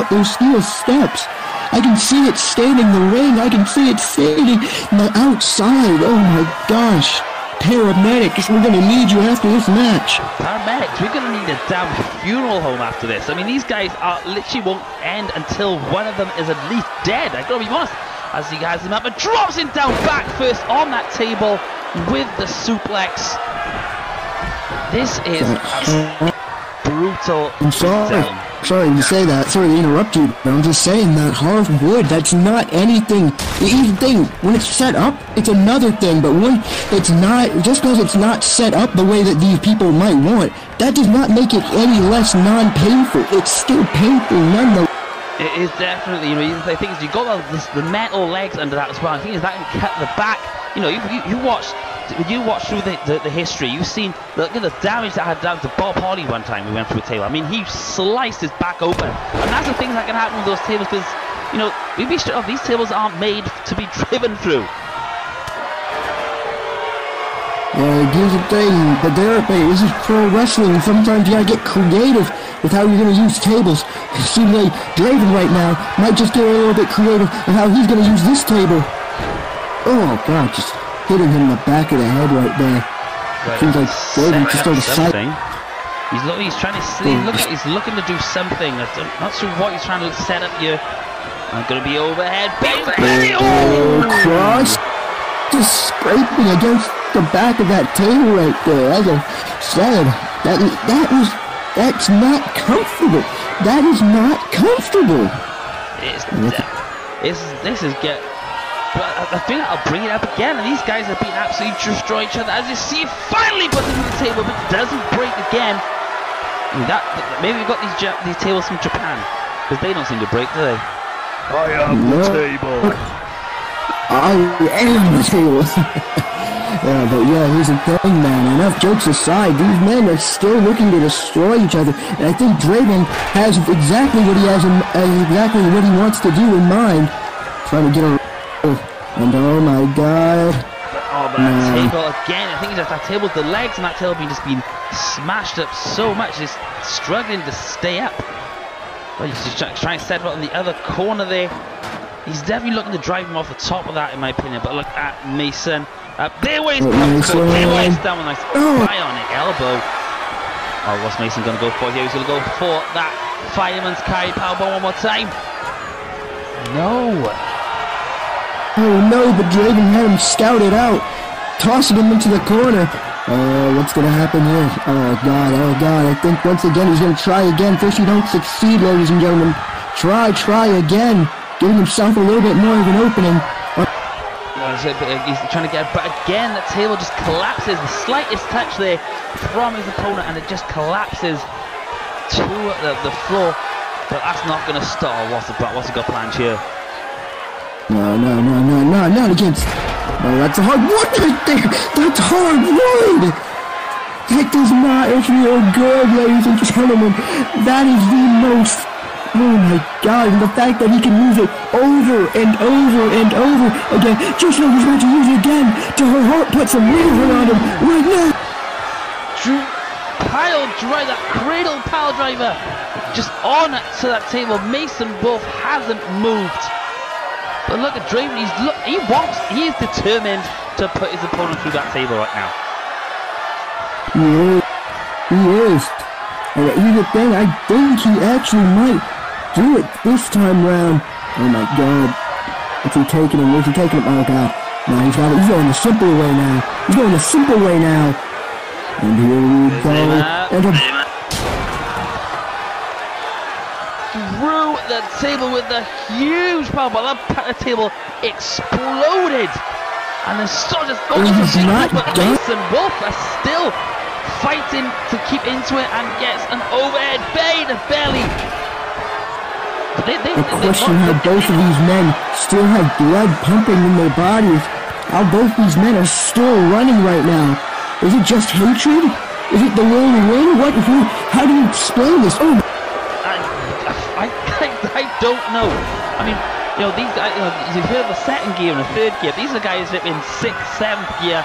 those steel steps. I can see it staining the ring. I can see it staining the outside. Oh my gosh. Paramedics, we're going to need you after this match. Paramedics, we're going to need a damn funeral home after this. I mean, these guys literally won't end until one of them is at least dead. I gotta be honest. As he has him up and drops him down back first on that table with the suplex. This is brutal. I'm sorry to say that. Sorry to interrupt you, but I'm just saying that hard wood, that's not anything. Here's the thing, when it's set up, it's another thing, but when it's not, just because it's not set up the way that these people might want, that does not make it any less non-painful. It's still painful nonetheless. It is definitely, the thing is, you got the metal legs under that as well. The thing is, that can cut the back. When you watch through the history, you've seen look at the damage that had done to Bob Hardy one time. We went through a table. I mean, he sliced his back open, and that's the things that can happen with those tables. Because we'd be straight off, these tables aren't made to be driven through. Yeah, here's the thing, but this is pro wrestling. Sometimes you gotta get creative with how you're gonna use tables. It seems like Draven right now might just get a little bit creative with how he's gonna use this table. Oh God, just hitting him in the back of the head right there. Right. Seems like Draven just on the side. He's trying to see. He's looking to do something. I'm not sure what he's trying to set up here. I'm gonna be overhead. Oh, cross. Just scraping against the back of that table right there. As I said, that's not comfortable. That is not comfortable. This is get. But I think I'll bring it up again, and these guys have been absolutely destroy each other. As you see, finally puts it on the table, but doesn't break again. Maybe we've got these tables from Japan, because they don't seem to break, do they? I am the table. I am the table. Yeah, but yeah, here's the thing, man. Enough jokes aside, these men are still looking to destroy each other, and I think Draven has exactly what he wants to do in mind, trying to get a. And oh my God. But that table again, I think it's just that table, the legs on that table just been smashed up so much, it's struggling to stay up. Well, he's just trying to set it up in the other corner there. He's definitely looking to drive him off the top of that, in my opinion. But look at Mason. There where he's down with a nice bionic elbow. Oh, what's Mason going to go for here? He's going to go for that fireman's carry powerbomb one more time. No. Oh no, but Draven had him scouted out, tossing him into the corner. Oh, what's going to happen here? Oh god, I think once again he's going to try again. First you don't succeed, ladies and gentlemen. Try again. Giving himself a little bit more of an opening. He's trying to get, but again the table just collapses. The slightest touch there from his opponent and it just collapses to the floor. But that's not going to stop. What's he got planned here? No, not against. No, that's a hard one right there. That's hard one. That does not feel good, ladies and gentlemen. That is the most. Oh my god, and the fact that he can use it over and over and over again, just like he's about to use it again to put some real on him right now. Pile driver, that cradle pile driver, just on to that table. Mason Wolf hasn't moved. But look at Draven, he is determined to put his opponent through that table right now. He is. And here's the thing, I think he actually might do it this time round. Oh my god. What's he taking him? Where's he taking him? Oh god. No, he's going the simple way now. He's going the simple way now. And here we go. And through the table with the huge powerbomb. That table exploded. And the soldiers but Mason Wolf are still fighting to keep into it and gets an overhead fade barely. The question how both of these men still have blood pumping in their bodies. How both these men are still running right now. Is it just hatred? Is it the will to win? How do you explain this? Oh, I don't know. I mean, you know, these guys, you've heard of a second gear and a third gear. These are guys that are in 6th, 7th gear.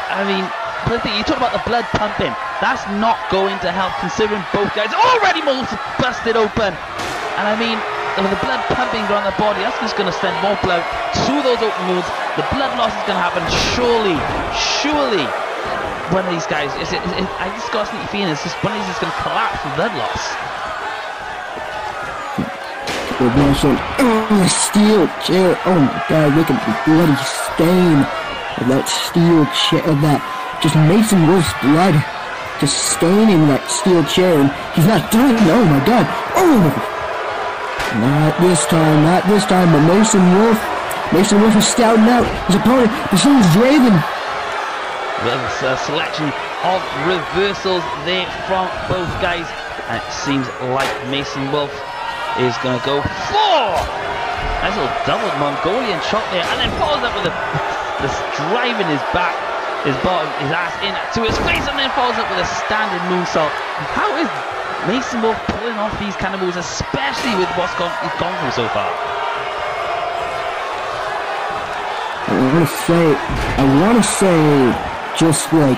I mean, you talk about the blood pumping. That's not going to help considering both guys already busted open. And I mean, with the blood pumping around the body, that's just going to send more blood to those open wounds. The blood loss is going to happen. Surely, one of these guys, I just got a sneaky feeling it's just one of these is going to collapse from blood loss. Oh, steel chair. Oh my god, look at the bloody stain of that steel chair, of that just Mason Wolf's blood just staining that steel chair, and he's not done. Oh my god. Oh, not this time, but Mason Wolf is scouting out his opponent, but so is Draven. There's a selection of reversals there from both guys, and it seems like Mason Wolf is going to go for nice little double Mongolian shot there, and then follows up with this driving his back, his ass into his face, and then follows up with a standard moonsault. How is Mason Wolf pulling off these kind of moves, especially with what's he's gone through so far? I want to say just will.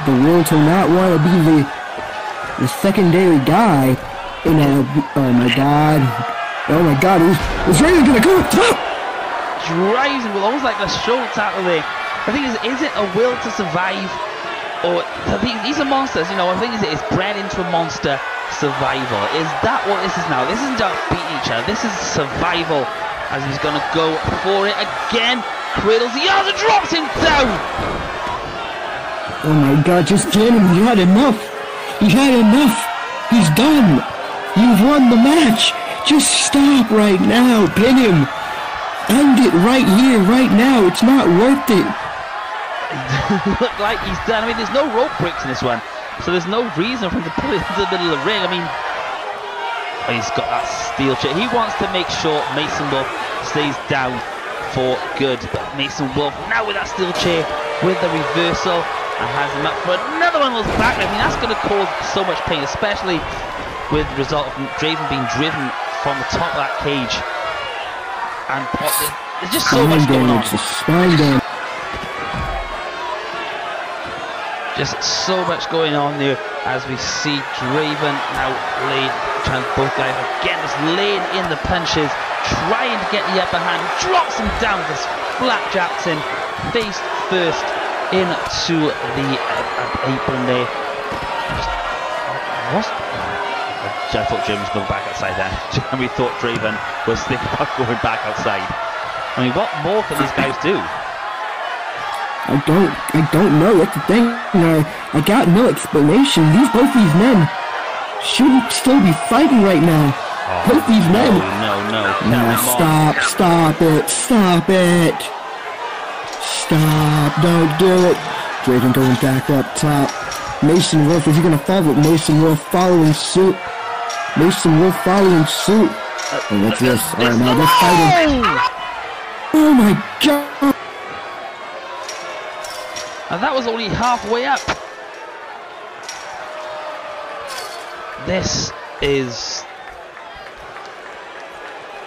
The will to not want to be the secondary guy in a, oh my god, is Draven gonna go up top? Drives him with almost like a shoulder tackle there. The thing is it a will to survive? Or these are monsters, you know. I think it's bred into a monster survival. Is that what this is now? This isn't just beating each other. This is survival. As he's gonna go for it again. Cradles the other, drops him down. Oh my god, just get him. He had enough. He's done. You've won the match. Just stop right now. Pin him. End it right here, right now. It's not worth it. Look like he's done. I mean, there's no rope breaks in this one, so there's no reason for him to put it into the middle of the ring. I mean, he's got that steel chair. He wants to make sure Mason Wolf stays down for good. But Mason Wolf now with that steel chair, with the reversal, and has him up for another one of those back. I mean, that's going to cause so much pain, especially with the result of Draven being driven from the top of that cage. And there's just so much going on. Just so much going on there as we see Draven now both guys again just laying in the punches, trying to get the upper hand, drops him down, just flapjacks him face first into the apron there. What? I thought Jim was going back outside then. And we thought Draven was thinking about going back outside. I mean, what more can these guys do? I don't know. That's the thing. I got no explanation. Both these men shouldn't still be fighting right now. Oh, both these men. No. Stop it. Stop. Don't do it. Draven going back up top. Mason Wolf, is he gonna follow it? Mason Wolf following suit. And what's this? Oh no, they're fighting. Oh my god! And that was only halfway up. This is...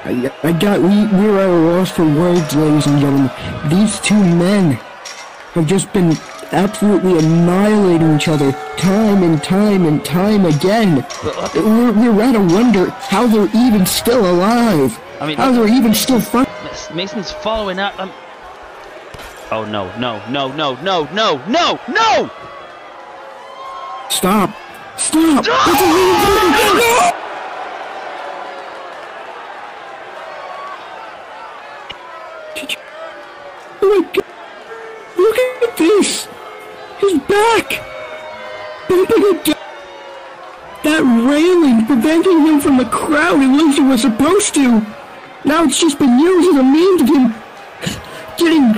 we're at a loss for words, ladies and gentlemen. These two men have just been absolutely annihilating each other time and time again. We're at a wonder how they're even still alive. I mean, how they're even still fighting. Mason's following up. Oh no. Stop. Oh my god. Look at this. He's back. Bumping again. That railing preventing him from the crowd at least he was supposed to. Now it's just been used as a means of him getting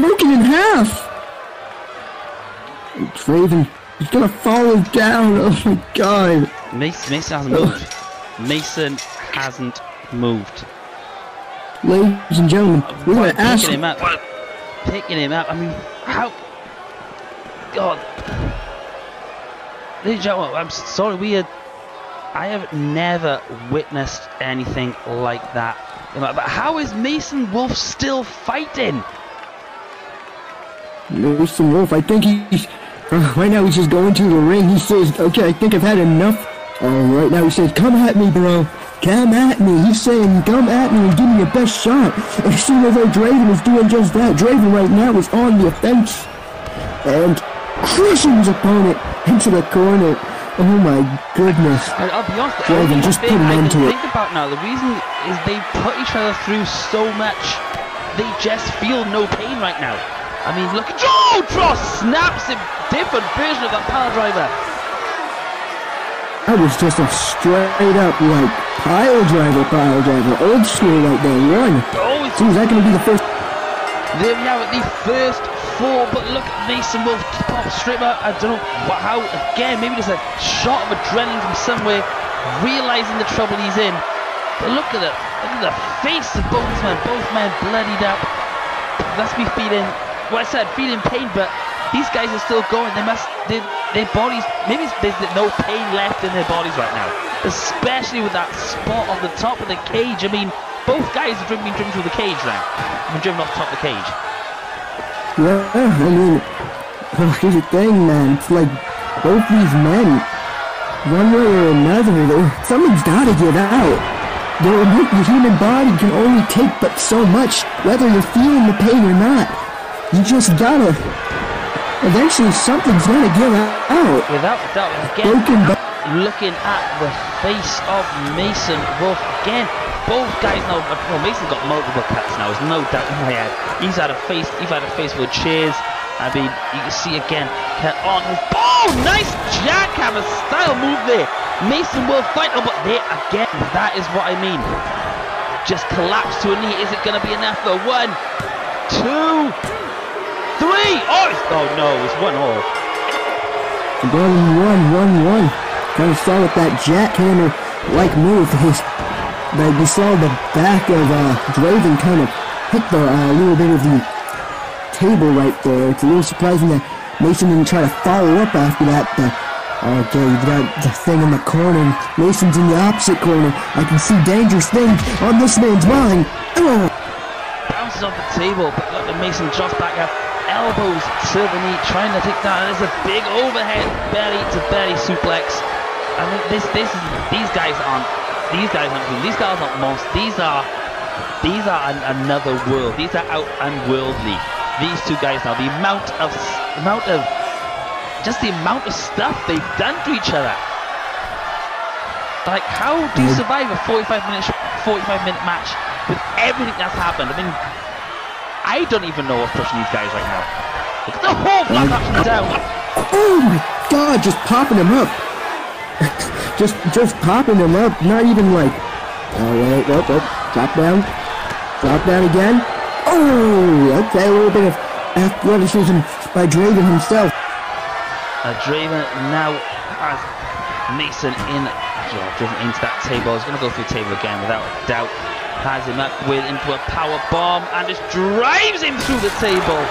broken in half. Draven, he's gonna follow down. Oh my god. Mason hasn't moved. Mason hasn't moved. Ladies and gentlemen, we're gonna ask him up. Picking him up. I mean, how? God. Ladies and gentlemen, I'm sorry. I have never witnessed anything like that. But how is Mason Wolf still fighting? Mason Wolf, I think he's... right now he's just going to the ring. He says, okay, I think I've had enough. Right now he says, come at me, bro. Come at me. He's saying, come at me and give me your best shot. And as soon as Draven is doing just that, Draven right now is on the offense. And crushing his opponent into the corner. Oh my goodness. I'll be honest, Draven, just put an end to it. Think about now, the reason is they put each other through so much, they just feel no pain right now. I mean, look at Joe Tross snaps a different version of that power driver. That was just a straight up like pile driver, old school right there. One. Oh, so is that going to be the first? There we have it, the first four. But look at Mason Wolf pop straight out. I don't know how. Again, maybe just a shot of adrenaline from somewhere, realizing the trouble he's in. But look at it. Look at the face of both men. Both men bloodied up. That's me feeling. Well, I said feeling pain, but these guys are still going. They must. Their bodies. Maybe there's no pain left in their bodies right now. Especially with that spot on the top of the cage. I mean, both guys have been driven through the cage now. Been driven off the top of the cage. Yeah, I mean, here's the thing, man. It's like both these men, one way or another, something's got to get out. The human body can only take but so much, whether you're feeling the pain or not. You just gotta. Eventually, something's gonna give out. Without a doubt, again, looking at the face of Mason Wolf again. Both guys now. Well, Mason's got multiple cuts now. There's no doubt in my head. He's had a face full of chairs. I mean, you can see again. Cut on his. Oh, nice jackhammer style move there. Mason Wolf fight. Oh, but there again. That is what I mean. Just collapse to a knee. Is it going to be enough though? 1, 2, 3. Oh no, it's 1-1. Again, 1-1. Kind of saw with that jackhammer-like move. Like we saw the back of Draven kind of hit the little bit of the table right there. It's a little surprising that Mason didn't try to follow up after that. But okay, you got the thing in the corner. Mason's in the opposite corner. I can see dangerous things on this man's mind. Bounces off the table, but look at Mason drops back up. Elbows to the knee, trying to take down. There's a big overhead belly to belly suplex. I mean, these guys aren't monsters. These are another world. These are out unworldly. these two guys now, the amount of stuff they've done to each other. Like, how do you survive a 45-minute match with everything that's happened? I mean, I don't even know what's pushing these guys right now. Look at the whole block option down. Oh my God, just popping him up. just popping him up. Not even like, oh wait, drop down again. Oh, okay, a little bit of athleticism by Draven himself. Draven now has Mason driven into that table. He's going to go through the table again without a doubt. Has him up into a power bomb and just drives him through the table.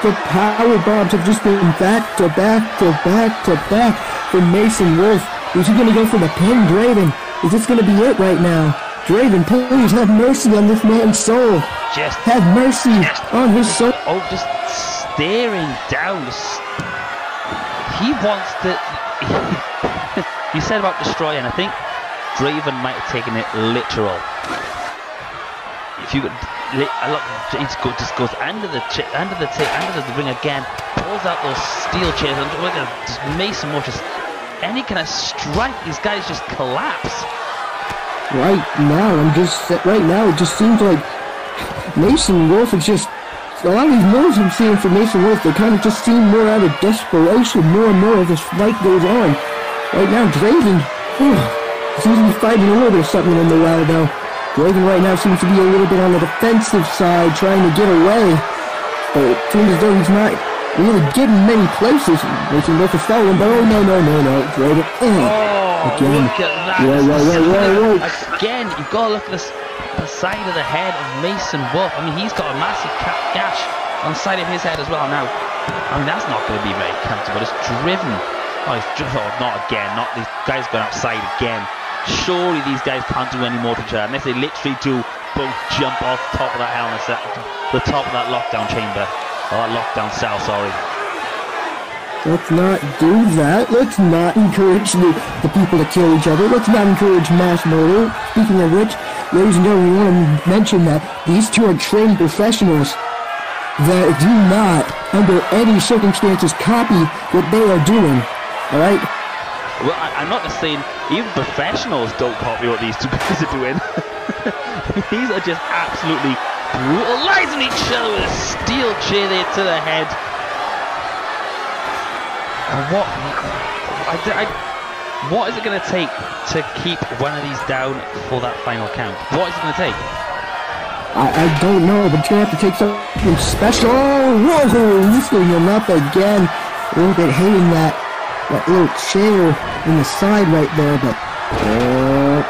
The power bombs have just been back to back for Mason Wolf. Is he going to go for the pin, Draven? Is this going to be it right now? Draven, please have mercy on this man's soul. Just have mercy on his soul. Oh, just staring down. He wants to. He said about destroy, and I think Draven might have taken it literal. If you look, just goes under the ring again, pulls out those steel chairs, and just Mason Wolf just any kind of strike, these guys just collapse. Right now, it just seems like Mason Wolf is just, a lot of these moves I'm seeing for Mason Wolf, they kind of just seem more out of desperation, more and more as this fight goes on. Right now, Draven, seems to be fighting a little bit of something in the wild though. Draven right now seems to be a little bit on the defensive side, trying to get away. But it seems as though he's not really getting many places. Mason Wolf is following, but oh no, Draven, again. Look at that. Whoa. Again, you've got to look at the side of the head of Mason Wolf. I mean, he's got a massive gash on the side of his head as well now. I mean, that's not going to be very comfortable. It's driven. Oh, not again. Not these guys going outside again. Surely these guys can't do any more to each other unless they literally do both jump off top of that helmet, the top of that lockdown chamber. Or that lockdown cell, sorry. Let's not do that. Let's not encourage the people to kill each other. Let's not encourage mass murder. Speaking of which, ladies and gentlemen, we want to mention that these two are trained professionals that do not, under any circumstances, copy what they are doing. Alright? Well, I'm not just saying, even professionals don't copy what these two guys are doing. These are just absolutely brutalizing each other with a steel chair there to the head. What is it going to take to keep one of these down for that final count? What is it going to take? I don't know, but you're going to have to take something special. Whoa, lifting him up again. A little bit hating that little chair in the side right there, but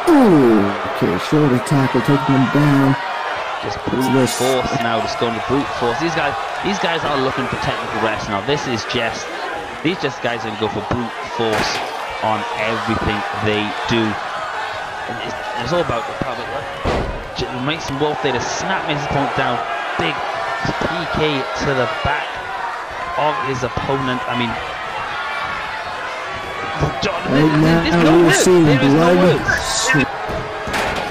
okay, shoulder tackle, taking him down. Just brute force now, just going to brute force. These guys are looking for technical rest now. These guys are going to go for brute force on everything they do. It's all about the power. Mason Wolf there to snap his opponent down. Big PK to the back of his opponent. I mean, right now we're seeing blood.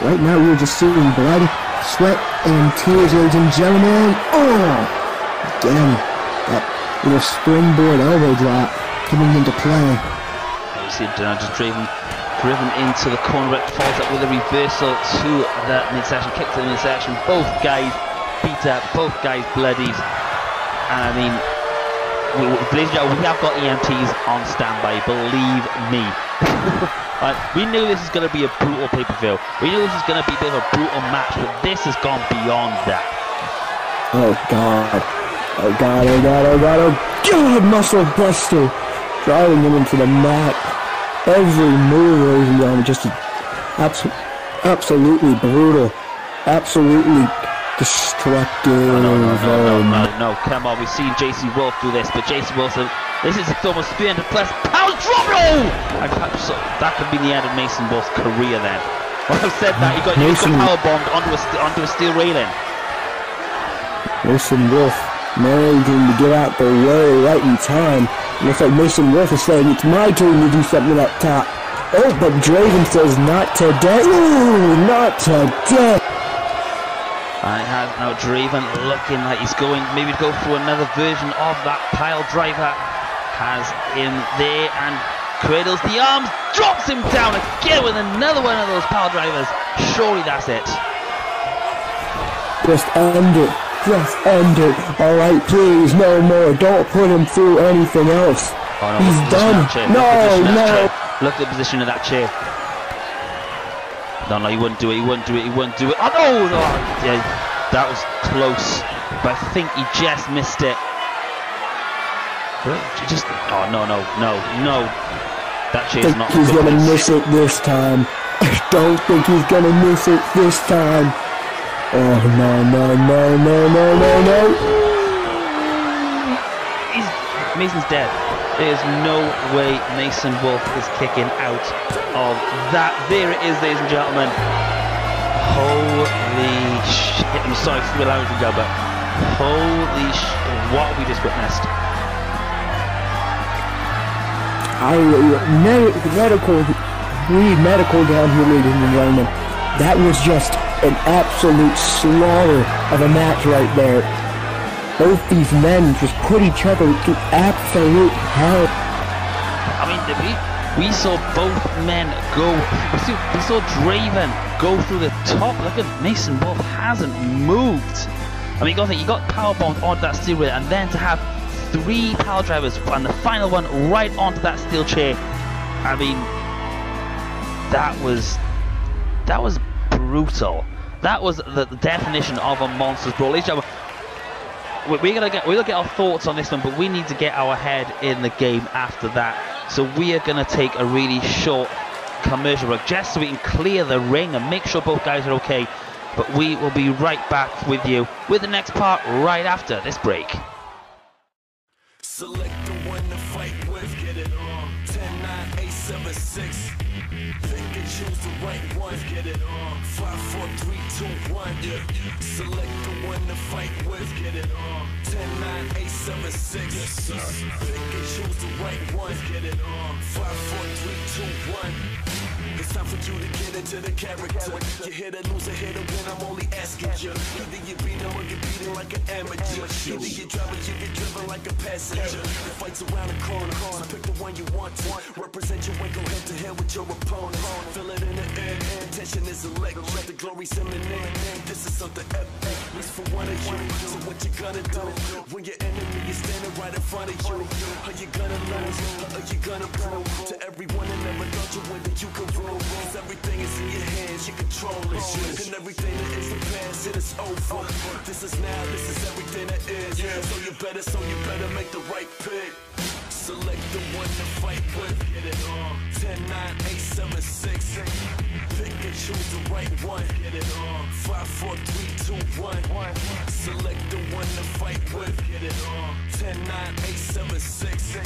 Right now we're just seeing blood, sweat, and tears, ladies and gentlemen. Oh, again, that little springboard elbow drop coming into play. You see just driven into the corner, but falls up with a reversal to the midsection, kick to the midsection. Both guys beat up, both guys bloodied, and I mean, ladies and gentlemen, we have got EMTs on standby, believe me. We knew this was going to be a brutal pay-per-view. We knew this was going to be a bit of a brutal match, but this has gone beyond that. Oh God, muscle buster, driving him into the mat. Every move, ladies and gentlemen, just absolutely brutal, absolutely destructive. No, come on, we've seen JC Wolf do this, but JC Wilson, this is almost 300 plus pounds drop roll! That could be the end of Mason Wolf's career then. When I said that, he got powerbombed onto a steel railing. Mason Wolf managing to get out the way right in time. It looks like Mason Wolf is saying, it's my turn to do something up top. Oh, but Draven says, not today. Ooh, not today. And it has now Draven looking like he's going maybe to go through another version of that pile driver. Has him there and cradles the arms, drops him down again with another one of those pile drivers. Surely that's it. Just end it. Just end it. Alright, please, no more. Don't put him through anything else. Oh, no, he's done. No. Look at the position of that chair. No, he wouldn't do it. He wouldn't do it. He wouldn't do it. Oh no! Oh, yeah, that was close, but I think he just missed it. Just no. That chair's not. He's gonna miss it this time. I don't think he's gonna miss it this time. Oh no. Mason's dead. There's no way Mason Wolf is kicking out of that. There it is, ladies and gentlemen. Holy shit. I'm sorry for the language, but holy shit. What have we just witnessed? We need medical down here, ladies and gentlemen. That was just an absolute slaughter of a match right there. Both these men just put each other to absolute hell. I mean, we saw both men go. We saw Draven go through the top. Look at Mason Wolf hasn't moved. I mean, you got powerbombed onto that steel rail, and then to have 3 power drivers and the final one right onto that steel chair. I mean, that was brutal. That was the definition of a monster's brawl. Ladies and gentlemen, we're gonna get our thoughts on this one, but we need to get our head in the game after that. So we are gonna take a really short commercial break just so we can clear the ring and make sure both guys are okay. But we will be right back with you with the next part right after this break. Select the one to fight with, get it on. 10-9-8-7-6. Pick and choose the right one, get it on. 5-4-3-2-1. Yeah. Select the one to fight with, get it on. 10-9-8-7-6. Yes, sir. Pick and choose the right one, get it on. 5-4-3-2-1. It's time for you to get into the character. You hit a lose or hit a win, I'm only asking you. Either you beat him or you beat him like an amateur. Either you drive or you get driven like a passenger. The fight's around the corner, so pick the one you want to. Represent your way, go head to head with your opponent. Feel it in the air, tension is electric. The glory's imminent. This is something epic, at least for one of you. So what you gonna do when your enemy is standing right in front of you? Are you gonna lose or are you gonna prove to everyone that never thought you win that you can rule? Cause everything is in your hands, you control it. And everything that is the past, it is over. This is now, this is everything that is. So you better make the right pick. Select the one to fight with, get it on. 10-9-8-7-6. Pick and choose the right one, get it on. 5-4-3-2-1. Select the one to fight with, get it on. 10-9-8-7-6.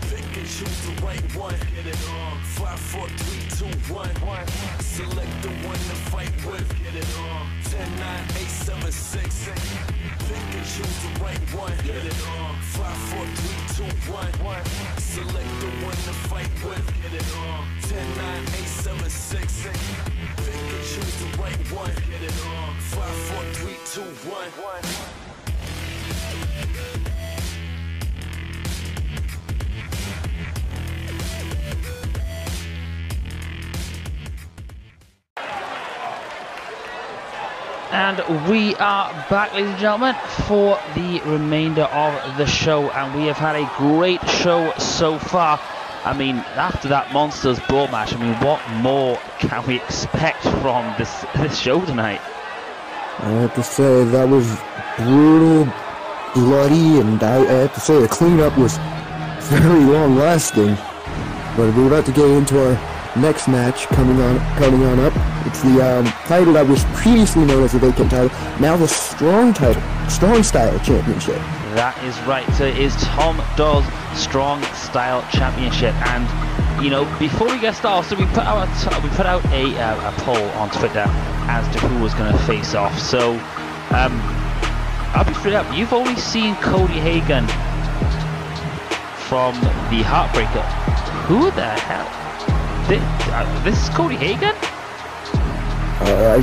Pick and choose the right one, get it on. 5-4-3-2-1. Select the one to fight with, get it on. 10-9-8-7-6. Pick and choose the right one, get it on. 5-4-3-2-1. Select the one to fight with, get it on. 10-9-8-7-6. Pick and choose the right one, get it on. 5-4-3-2-1. And we are back, ladies and gentlemen, for the remainder of the show, and we have had a great show so far. I mean, after that Monsters Brawl match, I mean, what more can we expect from this show tonight? I have to say, that was brutal, bloody, and I have to say the cleanup was very long-lasting. But we're about to get into our next match coming on up. It's the title that was previously known as the vacant title, now the Strong Style Championship. That is right. So it is Tom Doyle's Strong Style Championship, and you know, before we get started, so we put out a poll on Twitter as to who was going to face off. So I'll be straight up. You've only seen Cody Hagan from the Heartbreaker. Who the hell? This is Cody Hagan? I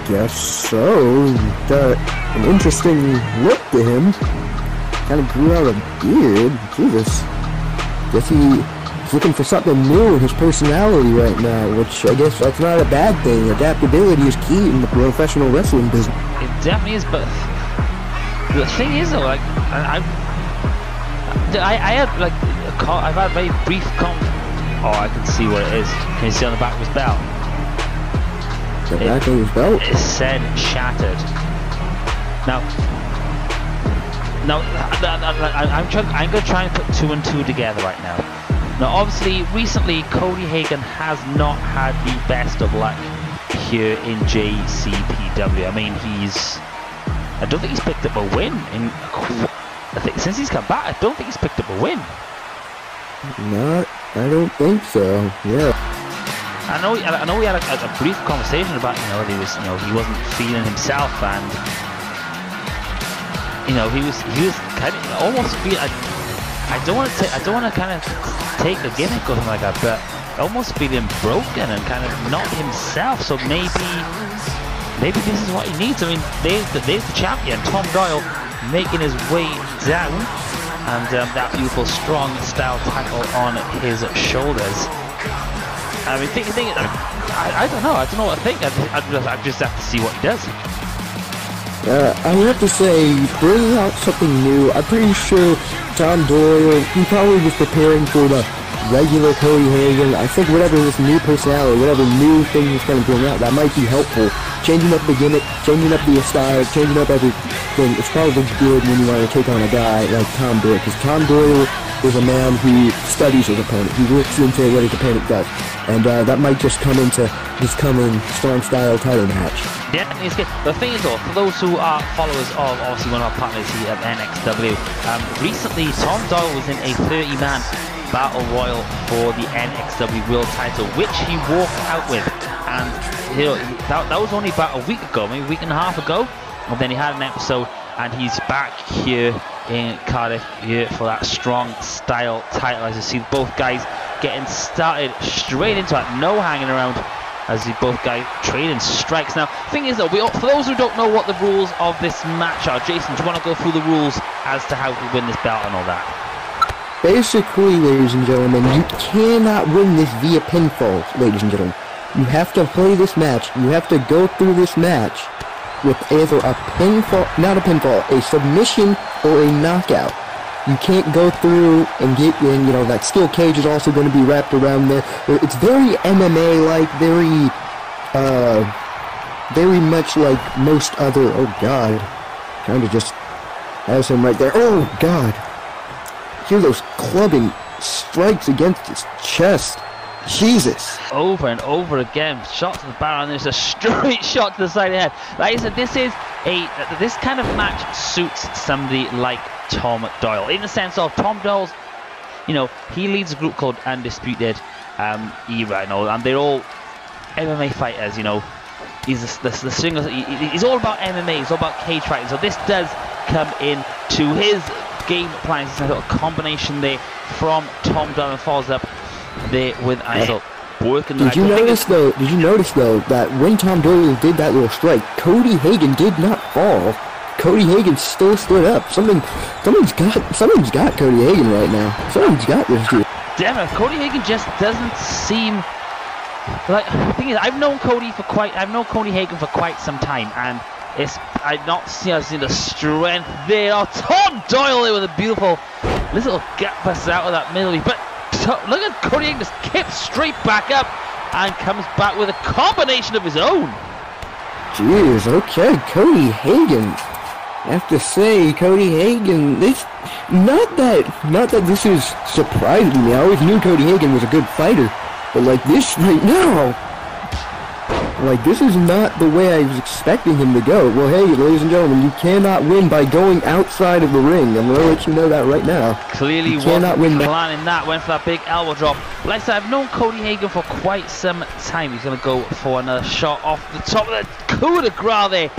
guess so. Got an interesting look to him. Kind of grew out a beard. Jesus. Guess he's looking for something new in his personality right now, which I guess that's not a bad thing. Adaptability is key in the professional wrestling business. It definitely is, but the thing is though, like, I had like, I've had very brief Oh, I can see what it is. Can you see on the back of his belt? The back of his belt? It said shattered. Now, I'm going to try and put 2 and 2 together right now. Now, obviously, recently, Cody Hagan has not had the best of luck here in JCPW. I mean, I don't think he's picked up a win. I think since he's come back, I don't think he's picked up a win. I don't think so. Yeah. I know we had a brief conversation about, he wasn't feeling himself, and he was kind of almost feel. I don't want to kind of take the gimmick of him like that, but almost feeling broken and kind of not himself. So maybe this is what he needs. I mean, there's the champion, Tom Doyle, making his way down. And that beautiful strong style title on his shoulders. I mean, I don't know what to think. I just have to see what he does. I have to say, bringing out something new, I'm pretty sure Tom Doyle, he probably was preparing for the regular Cody Hagan. I think whatever this new personality, whatever new thing he's going to bring out, that might be helpful. Changing up the gimmick, changing up the style, changing up everything. It's probably good when you want to take on a guy like Tom Doyle, because Tom Doyle is a man who studies his opponent. He looks into what his opponent does, and that might just come into this coming strong style title match. Yeah, it's good. The thing is though, for those who are followers of obviously one of our partners here at NXW, recently Tom Doyle was in a 30-man battle royal for the NXW World title, which he walked out with, and that was only about a week ago, maybe a week and a half ago, and then he had an episode, and he's back here in Cardiff here for that strong style title. As you see, both guys getting started straight into it, no hanging around, as the both guys trading strikes. Now, thing is though, for those who don't know what the rules of this match are, Jason, do you want to go through the rules as to how to win this belt and all that? Basically, ladies and gentlemen, you cannot win this via pinfall, ladies and gentlemen. You have to play this match, you have to go through this match with either a pinfall, not a pinfall, a submission or a knockout. You can't go through and get in, that steel cage is also going to be wrapped around there. It's very MMA-like, very much like most other, oh god, kind of just has him right there, oh god. Hear those clubbing strikes against his chest. Jesus. Over and over again, shot to the barrel, and there's a straight shot to the side of the head. Like I said, this kind of match suits somebody like Tom Doyle, in the sense of Tom Doyle's, he leads a group called Undisputed Era, and they're all MMA fighters. He's the singer. He's all about MMA. He's all about cage fighting. So this does come in to his game plan. It's a little combination there from Tom Doyle, and follows up there with Ansel working. Did you notice though that when Tom Doyle did that little strike, Cody Hagan did not fall. Cody Hagan still stood up. Someone's got Cody Hagan right now. Someone's got this dude. Damn it, Cody Hagan just doesn't seem like. The thing is, I've known Cody Hagan for quite some time, and I've not seen the strength there. Oh, Tom Doyle there with a beautiful little gap bust out of that middle. But look at Cody Hagan just kips straight back up and comes back with a combination of his own. Jeez, okay, Cody Hagan. I have to say, Cody Hagan, not that this is surprising me. I always knew Cody Hagan was a good fighter, but like this right now, this is not the way I was expecting him to go. Well, hey, ladies and gentlemen, you cannot win by going outside of the ring. I'm going to let you know that right now. Clearly wasn't planning that. Went for that big elbow drop. Like I said, I've known Cody Hagan for quite some time. He's going to go for another shot off the top of the coup de grace there.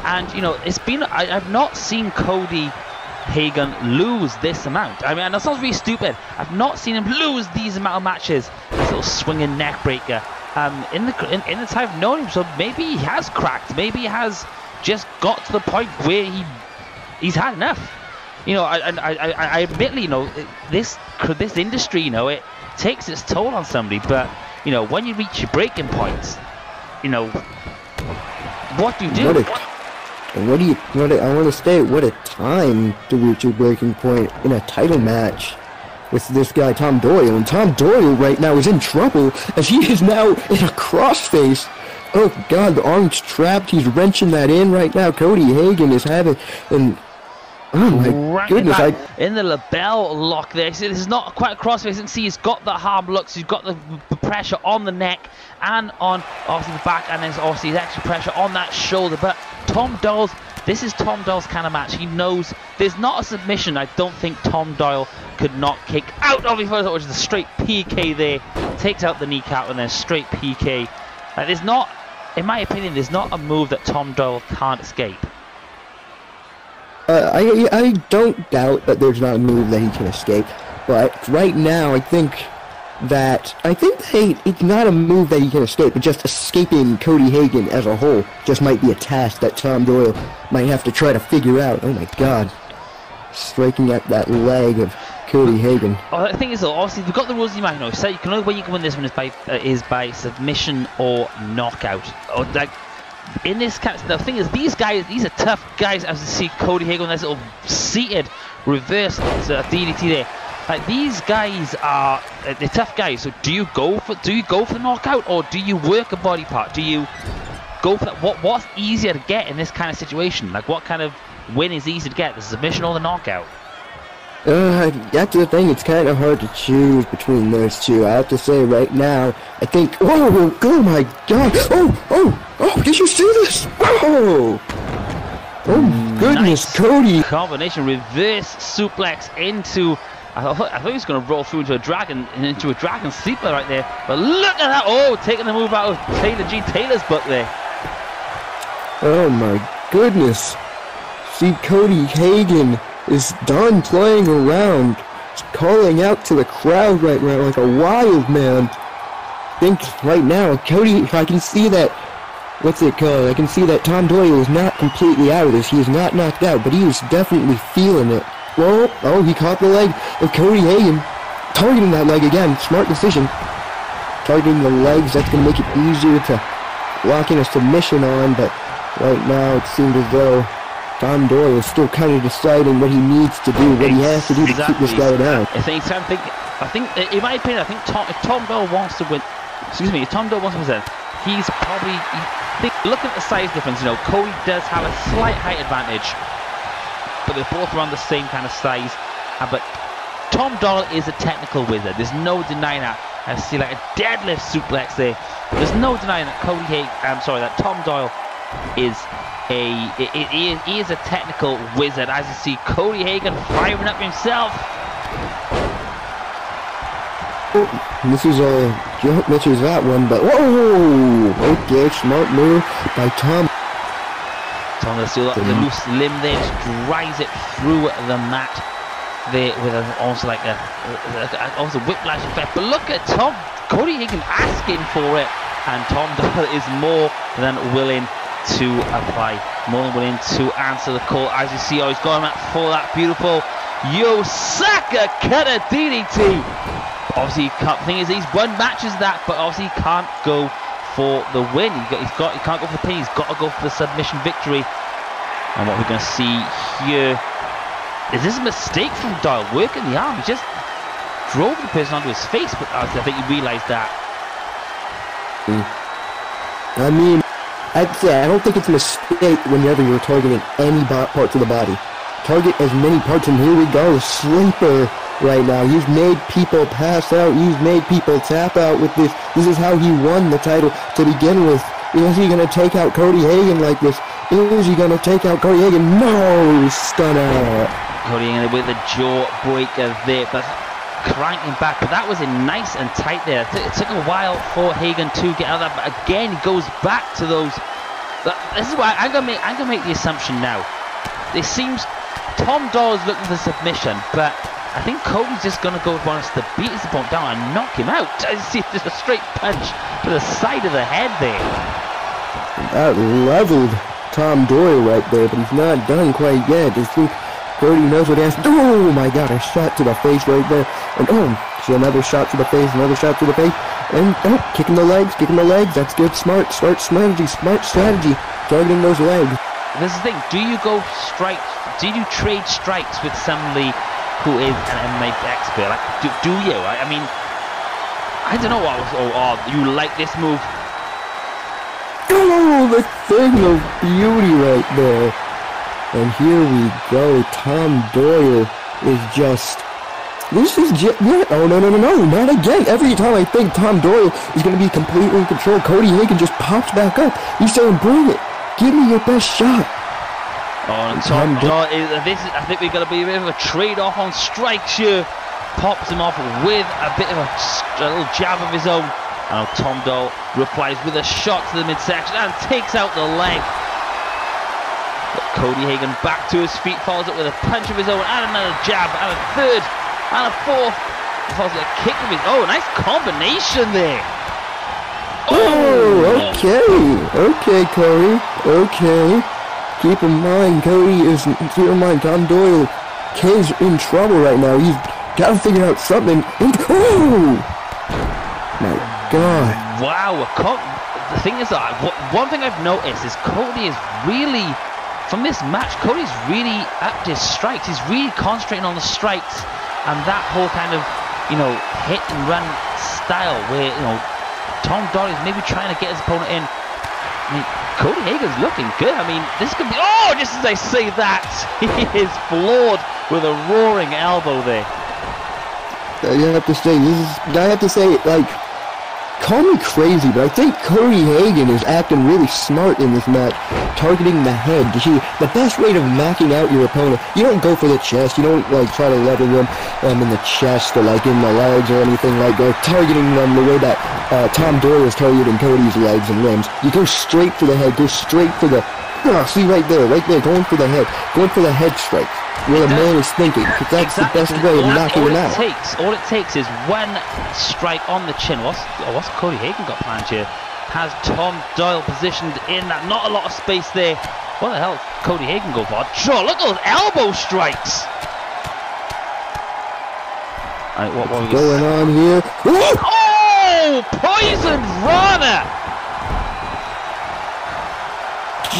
And, I've not seen Cody Hagan lose this amount. I mean, that sounds really stupid. I've not seen him lose these amount of matches. This little swinging neck breaker in the time of knowing him. So maybe he has cracked. Maybe he has just got to the point where he's had enough. You know, I admittedly, you know, this industry, you know, it takes its toll on somebody. But you know, when you reach your breaking point, you know, what do you do? I want to state, what a time to reach your breaking point in a title match with this guy, Tom Doyle. And Tom Doyle right now is in trouble as he is now in a crossface. Oh God, the arm's trapped. He's wrenching that in right now. Cody Hagan is having oh my goodness! In the label lock there. See, this is not quite a crossface. You can see he's got the hard looks. He's got the pressure on the neck and on obviously the back, and there's obviously extra pressure on that shoulder. But Tom Doyle's, this is Tom Doyle's kind of match. He knows there's not a submission I don't think Tom Doyle could not kick out of before, which is a straight PK there. Takes out the kneecap and then straight PK. There's not, in my opinion, there's not a move that Tom Doyle can't escape. I don't doubt that there's not a move that he can escape, but right now I think that it's not a move that he can escape, but just escaping Cody Hagan as a whole just might be a task that Tom Doyle might have to try to figure out. Oh my God, striking at that leg of Cody Hagan. The thing is, though, obviously we've got the rules in mind. You know, so you can only way you can win this one is by submission or knockout. Or like in this kind of, the thing is, these are tough guys. As you see, Cody Hagan with this little seated reverse DDT there. Like, these guys are they're tough guys. So do you go for the knockout, or do you work a body part? Do you go for that? What's easier to get in this kind of situation? Like, what kind of win is easier to get, the submission or the knockout? That's the thing, it's kind of hard to choose between those two. I have to say right now, I think, oh my God, oh, did you see this? Oh goodness, nice Cody. Combination reverse suplex into, I thought he was going to roll through into a dragon sleeper right there, but look at that, taking the move out of Taylor's butt there. Oh my goodness. See, Cody Hagan is done playing around. He's calling out to the crowd right now like a wild man. I think right now, Cody, I can see that, what's it called? I can see that Tom Doyle is not completely out of this. He is not knocked out, but he is definitely feeling it. Oh, he caught the leg of Cody Hagan. Targeting that leg again. Smart decision. Targeting the legs, that's going to make it easier to lock in a submission on, but right now it seemed as though Tom Doyle is still kind of deciding what he needs to do, what he has to do to keep this guy down. I think, in my opinion, if Tom Doyle wants to win, if Tom Doyle wants to win, he's probably, look at the size difference, you know, Cody does have a slight height advantage, but they're both around the same kind of size, but Tom Doyle is a technical wizard, there's no denying that. I see like a deadlift suplex there, there's no denying that that Tom Doyle is he is a technical wizard. As you see, Cody Hagan firing up himself. This is misses that one, but okay, smart move by Tom. Tom will steal the loose limb there, just drives it through the mat there with almost like a whiplash effect. But look at Cody Hagan asking for it, and Tom Doyle is more than willing to apply, more than willing to answer the call. As you see, he's going for that beautiful Yosaka cutter DDT. Obviously, the thing is, he's won matches that, but obviously he can't go for the win. He can't go for the pin. He's got to go for the submission victory. And what we're going to see here is this a mistake from Doyle, working the arm. He just drove the person onto his face, but I think he realised that. I mean, I'd say I don't think it's a mistake whenever you're targeting any parts of the body. Target as many parts, and here we go, sleeper right now. He's made people pass out. He's made people tap out with this. This is how he won the title to begin with. Is he going to take out Cody Hagan like this? Is he going to take out Cody Hagan? No! Stunner! Cody Hagan with a jawbreaker there, but cranking back. But that was nice and tight there. It took a while for Hagan to get out of that, but again, he goes back to those. This is why I'm going to make the assumption now. It seems Tom Doyle's looking for submission, but I think Cody's just going to wants to beat his opponent down and knock him out. I see just a straight punch to the side of the head there. That leveled Tom Doyle right there, but he's not done quite yet. I think Cody knows what he has to do. Oh my god, a shot to the face right there. And see another shot to the face, another shot to the face. And kicking the legs, that's good, smart strategy, targeting those legs. This is the thing, do you trade strikes with somebody who is an MMA expert? Like, do you? I mean, I don't know what you like this move. Oh, the thing of beauty right there. And here we go, Tom Doyle is just... oh, no, not again. Every time I think Tom Doyle is going to be completely in control, Cody Hagan just pops back up. He's saying, bring it. Give me your best shot. Oh, and Tom Doyle, I think we're going to be a bit of a trade-off on strikes here. Pops him off with a bit of a little jab of his own. And Tom Doyle replies with a shot to the midsection and takes out the leg. But Cody Hagan back to his feet, follows it with a punch of his own and another jab and a third. And a fourth, follows a kick of his. Oh, nice combination there. Oh, okay, Cody. Okay. Keep in mind, Tom Doyle is in trouble right now. He's got to figure out something. Oh, my God. Wow. The thing is, one thing I've noticed is Cody is really, from this match, Cody's really upped his strikes. He's really concentrating on the strikes. And that whole kind of, hit and run style where, Tom Doyle is maybe trying to get his opponent in. I mean, Cody Hagan's looking good. I mean, this could be... Oh, just as I say that, he is floored with a roaring elbow there. I have to say, like, call me crazy, but I think Cody Hagan is acting really smart in this match, targeting the head. The best way of knocking out your opponent, you don't go for the chest, you don't like try to level them in the chest or like in the legs or anything like that, targeting them the way that Tom Doyle is targeting Cody's legs and limbs. You go straight for the head, go straight for the... see right there, going for the head strike. Where the man is thinking, because that's the best way of knocking him out. All it takes is one strike on the chin. What's Cody Hagan got planned here? Has Tom Doyle positioned in that? Not a lot of space there. What the hell is Cody Hagan go for? Sure, look at those elbow strikes. Right, what's going on here? Oh, poisoned runner!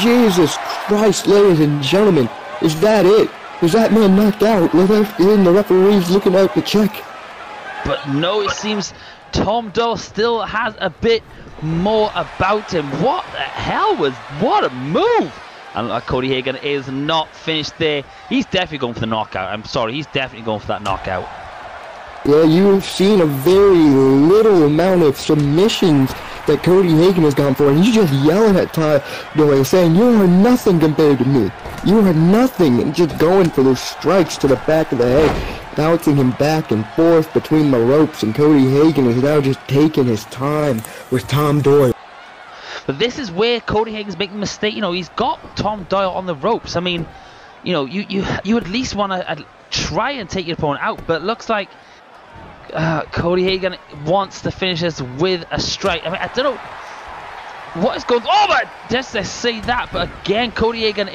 Jesus Christ, ladies and gentlemen, is that it? Is that man knocked out? Then the referee's looking out to check. But no, it seems Tom Doyle still has a bit more about him. What the hell what a move! And Cody Hagan is not finished there. He's definitely going for the knockout. I'm sorry, he's definitely going for that knockout. Yeah, you've seen a very little amount of submissions that Cody Hagan has gone for, and he's just yelling at Tom Doyle, saying, you are nothing compared to me. You are nothing, and just going for those strikes to the back of the head, bouncing him back and forth between the ropes, and Cody Hagan is now just taking his time with Tom Doyle. But this is where Cody Hagan's making a mistake. He's got Tom Doyle on the ropes. I mean, you at least want to try and take your opponent out, but it looks like Cody Hagan wants to finish this with a strike. I mean, I don't know what is going on. Oh, but just to say that, but again, Cody Hagan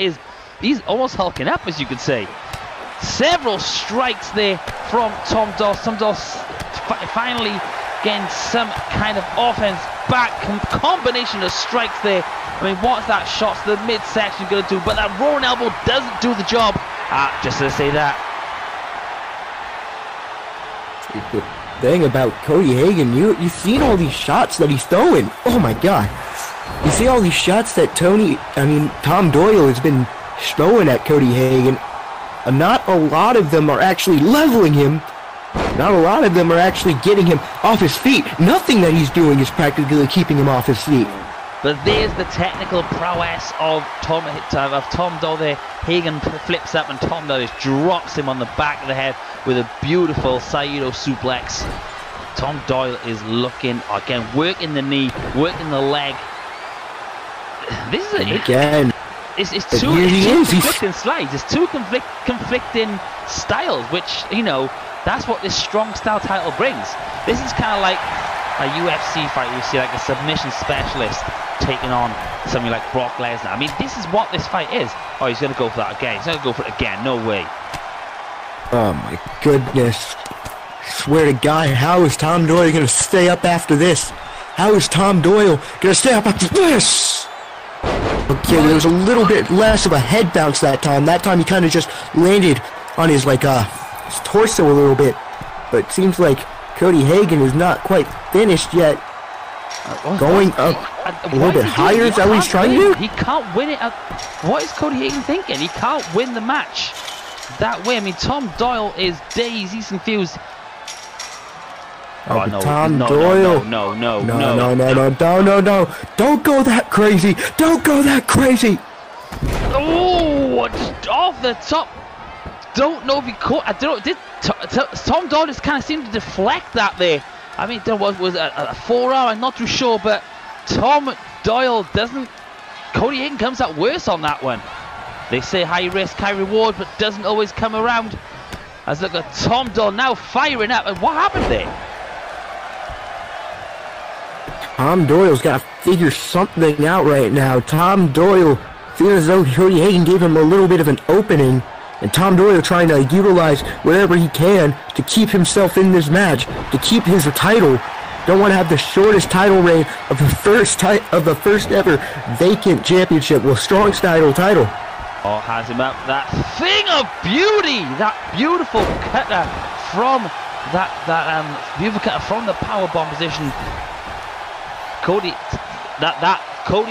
he's almost hulking up, as you could say. Several strikes there from Tom Doyle. Tom Doyle finally getting some kind of offense back. Combination of strikes there. I mean, what's that shot to the midsection going to do? But that roaring elbow doesn't do the job. Just to say that. The thing about Cody Hagan, you've seen all these shots that he's throwing. Oh my God. You see all these shots that Tom Doyle has been throwing at Cody Hagan. Not a lot of them are actually leveling him. Not a lot of them are actually getting him off his feet. Nothing that he's doing is practically keeping him off his feet. But there's the technical prowess of Tom Doyle there. Hagan flips up and Tom Doyle just drops him on the back of the head with a beautiful Saito suplex. Tom Doyle is looking, again, working the knee, working the leg. This is again. It's two conflicting slides. It's two conflicting styles, which, you know, that's what this strong style title brings. This is kind of like a UFC fight. You see like a submission specialist taking on something like Brock Lesnar. I mean, this is what this fight is. Oh, he's going to go for that again. He's going to go for it again. No way. Oh my goodness. Swear to God, how is Tom Doyle going to stay up after this? How is Tom Doyle going to stay up after this? Okay, there was a little bit less of a head bounce that time. That time he kind of just landed on his, like, his torso a little bit. But it seems like Cody Hagan is not quite finished yet. Going up a little bit higher, is that what he's trying to do? He can't win it. What is Cody Hagan thinking? He can't win the match that way. I mean, Tom Doyle is dazed. He's confused. Oh, no, Tom Doyle. No. Don't go that crazy. Don't go that crazy. Oh, just off the top. Don't know if he caught. I don't know. Did Tom Doyle just kind of seemed to deflect that there? I mean, there was a forearm. I'm not too sure, but Tom Doyle doesn't. Cody Hagan comes out worse on that one. They say high risk, high reward, but doesn't always come around. As look at Tom Doyle now firing up. And what happened there? Tom Doyle's got to figure something out right now. Tom Doyle feels as though Cody Hagan gave him a little bit of an opening, and Tom Doyle trying to utilize whatever he can to keep himself in this match, to keep his title. Don't want to have the shortest title reign of the first ever vacant championship with strong style title. Oh, has him up. That thing of beauty, that beautiful cutter from beautiful cutter from the powerbomb position. Cody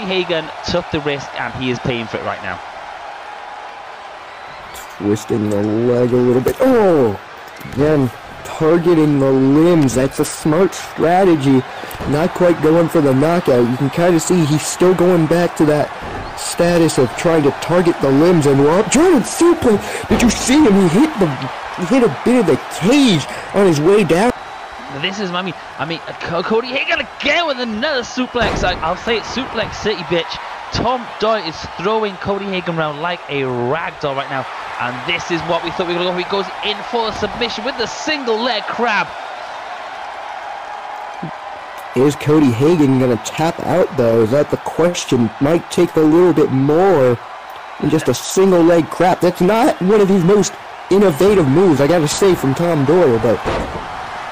Hagan took the risk, and he is paying for it right now. Twisting the leg a little bit. Oh, again, targeting the limbs. That's a smart strategy. Not quite going for the knockout. You can kind of see he's still going back to that status of trying to target the limbs. And German suplex. Did you see him? He hit a bit of the cage on his way down. This is, I mean, Cody Hagan again with another suplex. I'll say it's suplex city, bitch. Tom Doyle is throwing Cody Hagan around like a ragdoll right now. And this is what we thought we were going to go. He goes in for a submission with the single leg crab. Is Cody Hagan going to tap out, though? Is that the question? Might take a little bit more than just a single leg crab. That's not one of his most innovative moves, I got to say, from Tom Doyle, but...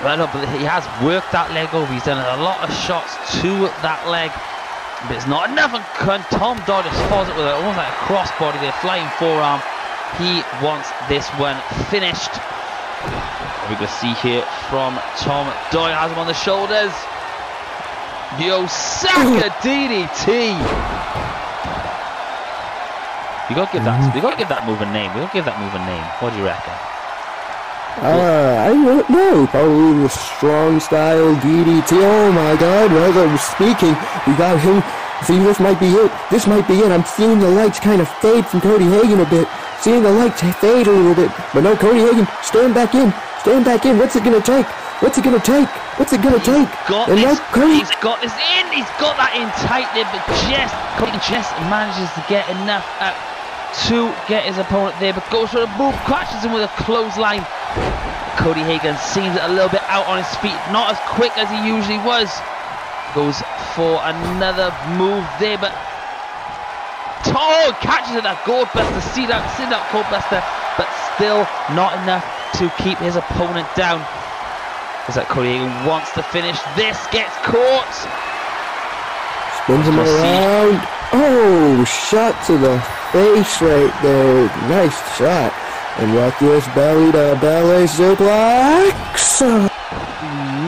Well, no, but he has worked that leg over. He's done a lot of shots to that leg, but it's not enough. And Tom Doyle just follows it with almost like a crossbody there, flying forearm. He wants this one finished. We can see here from Tom Doyle, has him on the shoulders. The Osaka DDT. You gotta give that move a name. We gotta give that move a name. What do you reckon? I don't know. Probably the strong style DDT. Oh my God! As I was speaking, we got him. See, this might be it. This might be it. I'm seeing the lights kind of fade from Cody Hagan a bit. Seeing the lights fade a little bit. But no, Cody Hagan, stand back in. Stand back in. What's it gonna take? What's it gonna take? What's it gonna take? He's got this in. He's got that in tight there, but Cody just manages to get enough up to get his opponent there, but goes for the move, crashes him with a clothesline. Cody Hagan seems a little bit out on his feet, not as quick as he usually was. Goes for another move there, but catches it, that gold buster, see that gold buster, but still not enough to keep his opponent down. As that Cody Hagan wants to finish this, gets caught. Spins him around. Oh, shot to the face right there. Nice shot. And rock this belly to belly suplex.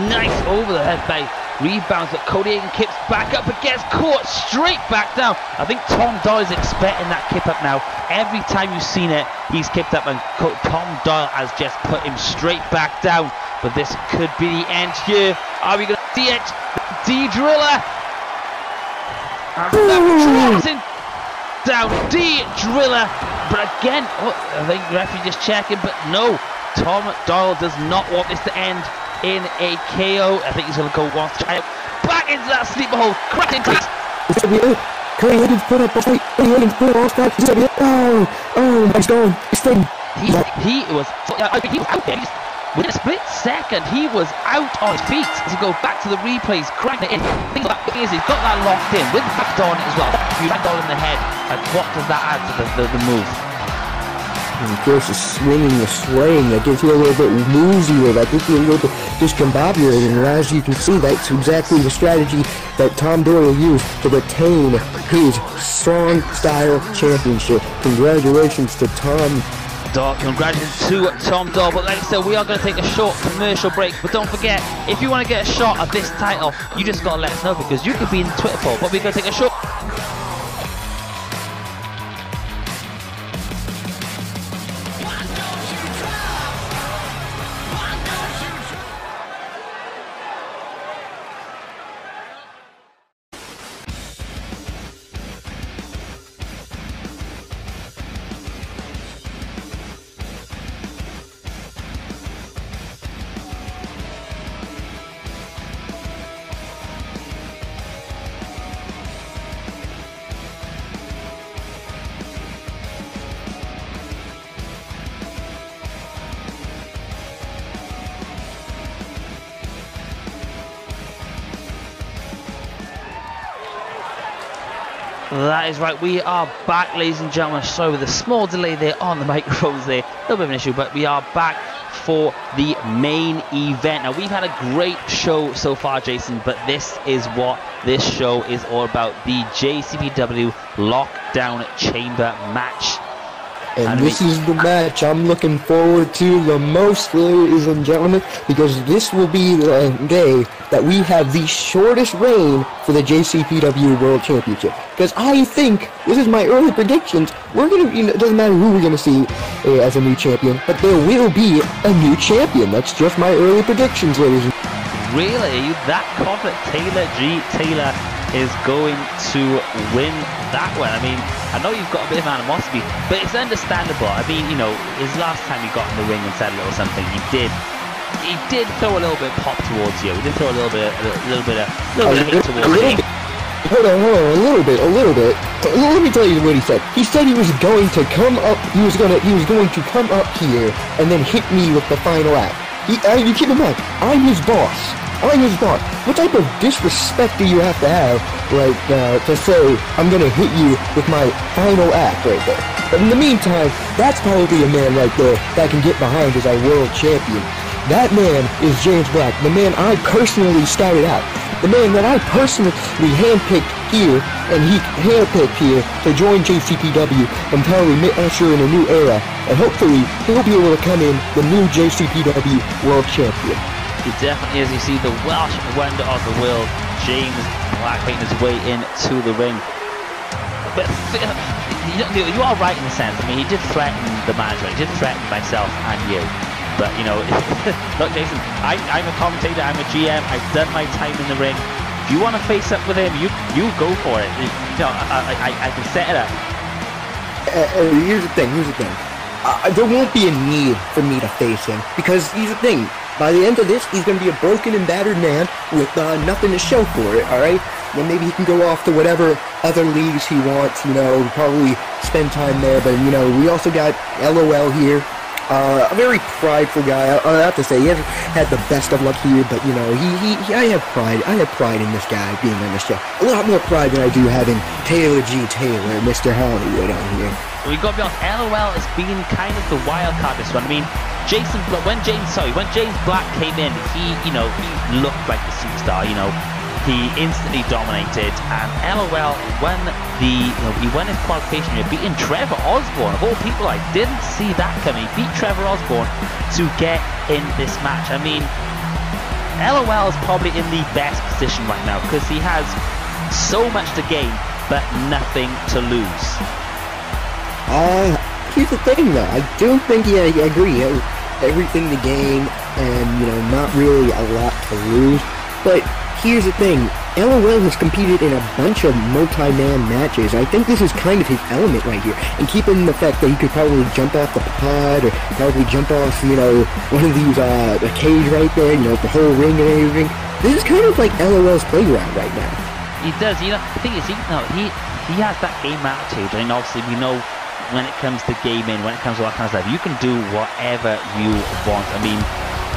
Nice over the head by rebounds, but Cody Hagan kicks back up but gets caught straight back down. I think Tom Doyle is expecting that kip up now. Every time you've seen it, he's kicked up, and Tom Doyle has just put him straight back down. But this could be the end here. Are we going to see it? D-Driller. And that drops him down. D-Driller. But again, I think the referee just checking, but no. Tom Doyle does not want this to end in a KO. I think he's going to go once. Back into that sleeper hold. Cracking taste. This should be it. Cody Hagan's put up a fight. Cody Hagan's put up all stars. This should be it. Oh, he's gone. He's staying. he was out there. Within a split second, he was out on his feet. To go back to the replays, crank it in. Things like that is he's got that locked in with backdoor as well. You backdoor in the head, and what does that add to the move? And of course, the swinging, the swaying, that gets you a little bit woozier, that gets you a little bit discombobulated, and as you can see, that's exactly the strategy that Tom Doyle used to retain his Strong Style Championship. Congratulations to Tom. Congratulations to Tom Doyle, but like I said, we are going to take a short commercial break, but don't forget, if you want to get a shot at this title, you just got to let us know, because you could be in the Twitter poll, but we're going to take a short... That is right, we are back, ladies and gentlemen. Sorry with a small delay there on the microphones there, a little bit of an issue, but we are back for the main event. Now, we've had a great show so far, Jason, but this is what this show is all about, the JCPW Lockdown Chamber match. And this is the match I'm looking forward to the most, ladies and gentlemen, because this will be the day that we have the shortest reign for the JCPW World Championship. Because I think, this is my early predictions, we're going to, it doesn't matter who we're going to see as a new champion, but there will be a new champion. That's just my early predictions, ladies and gentlemen. Really? That confident? Taylor is going to win that one. I mean, I know you've got a bit of animosity, but it's understandable. I mean, you know, his last time he got in the ring and said a little something, he did throw a little bit of pop towards you. He did throw a little bit of hate towards you. Hold on, a little bit. Let me tell you what he said. He said he was going to come up, he was going to come up here and then hit me with the final act. You keep in mind, I'm his boss. What type of disrespect do you have to have right now to say, I'm gonna hit you with my final act right there? But in the meantime, that's probably a man right there that can get behind as our world champion. That man is James Black, the man I personally scouted out. The man that I personally handpicked here, and he handpicked here to join JCPW and probably usher in a new era. And hopefully, he'll be able to come in the new JCPW World Champion. He definitely is. You see the Welsh wonder of the world, James Black, making his way into the ring. But you are right in a sense. I mean, he did threaten the management. He did threaten myself and you. But, you know, look, Jason, I'm a commentator. I'm a GM. I've done my time in the ring. If you want to face up with him, you go for it. You know, I can set it up. Here's the thing. There won't be a need for me to face him, because here's the thing. By the end of this, he's going to be a broken and battered man with nothing to show for it, alright? Then maybe he can go off to whatever other leagues he wants, you know, probably spend time there. But, you know, we also got LOL here. A very prideful guy. I have to say, he hasn't had the best of luck here, but, you know, I have pride. I have pride in this guy being on this show. A lot more pride than I do having Taylor G. Taylor, Mr. Hollywood on here. We got to be honest, LOL has been kind of the wild card this one. I mean, when James Black came in, he looked like the superstar. You know, he instantly dominated, and LOL won he won his qualification here, beating Trevor Osborne. Of all people, I didn't see that coming. He beat Trevor Osborne to get in this match. I mean, LOL is probably in the best position right now because he has so much to gain but nothing to lose. Here's the thing though, I don't think I agree. Everything to gain and, you know, not really a lot to lose. But here's the thing, LOL has competed in a bunch of multi-man matches. I think this is kind of his element right here. And keeping the fact that he could probably jump off the pod or probably jump off, you know, one of these, a cage right there, you know, the whole ring and everything. This is kind of like LOL's playground right now. He does, you know, the thing is, he has that game attitude. I mean, obviously we know when it comes to gaming, when it comes to that kind of stuff, you can do whatever you want. I mean,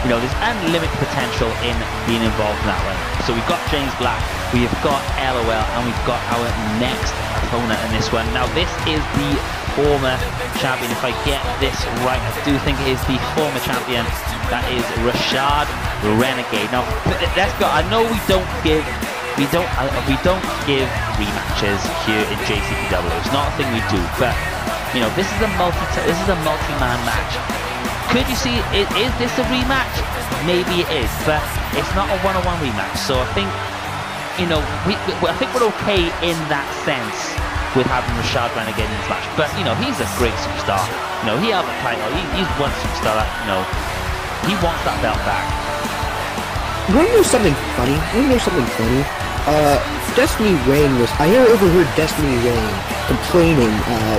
you know, there's unlimited potential in being involved in that one. So we've got James Black, we've got LOL, and we've got our next opponent in this one. Now, this is the former champion. If I get this right, I do think it is the former champion. That is Rashad Renegade. Now, let's go. I know we don't give rematches here in JCPW. It's not a thing we do, but you know, this is a multi-man match. Could you see, is this a rematch? Maybe it is, but it's not a one-on-one rematch. So I think, you know, I think we're okay in that sense with having Rashad Renegade in this match. But, you know, he's a great superstar. You know, he held the title. He's one superstar that, you know, he wants that belt back. You want to know something funny? Destiny Rain I overheard Destiny Rain complaining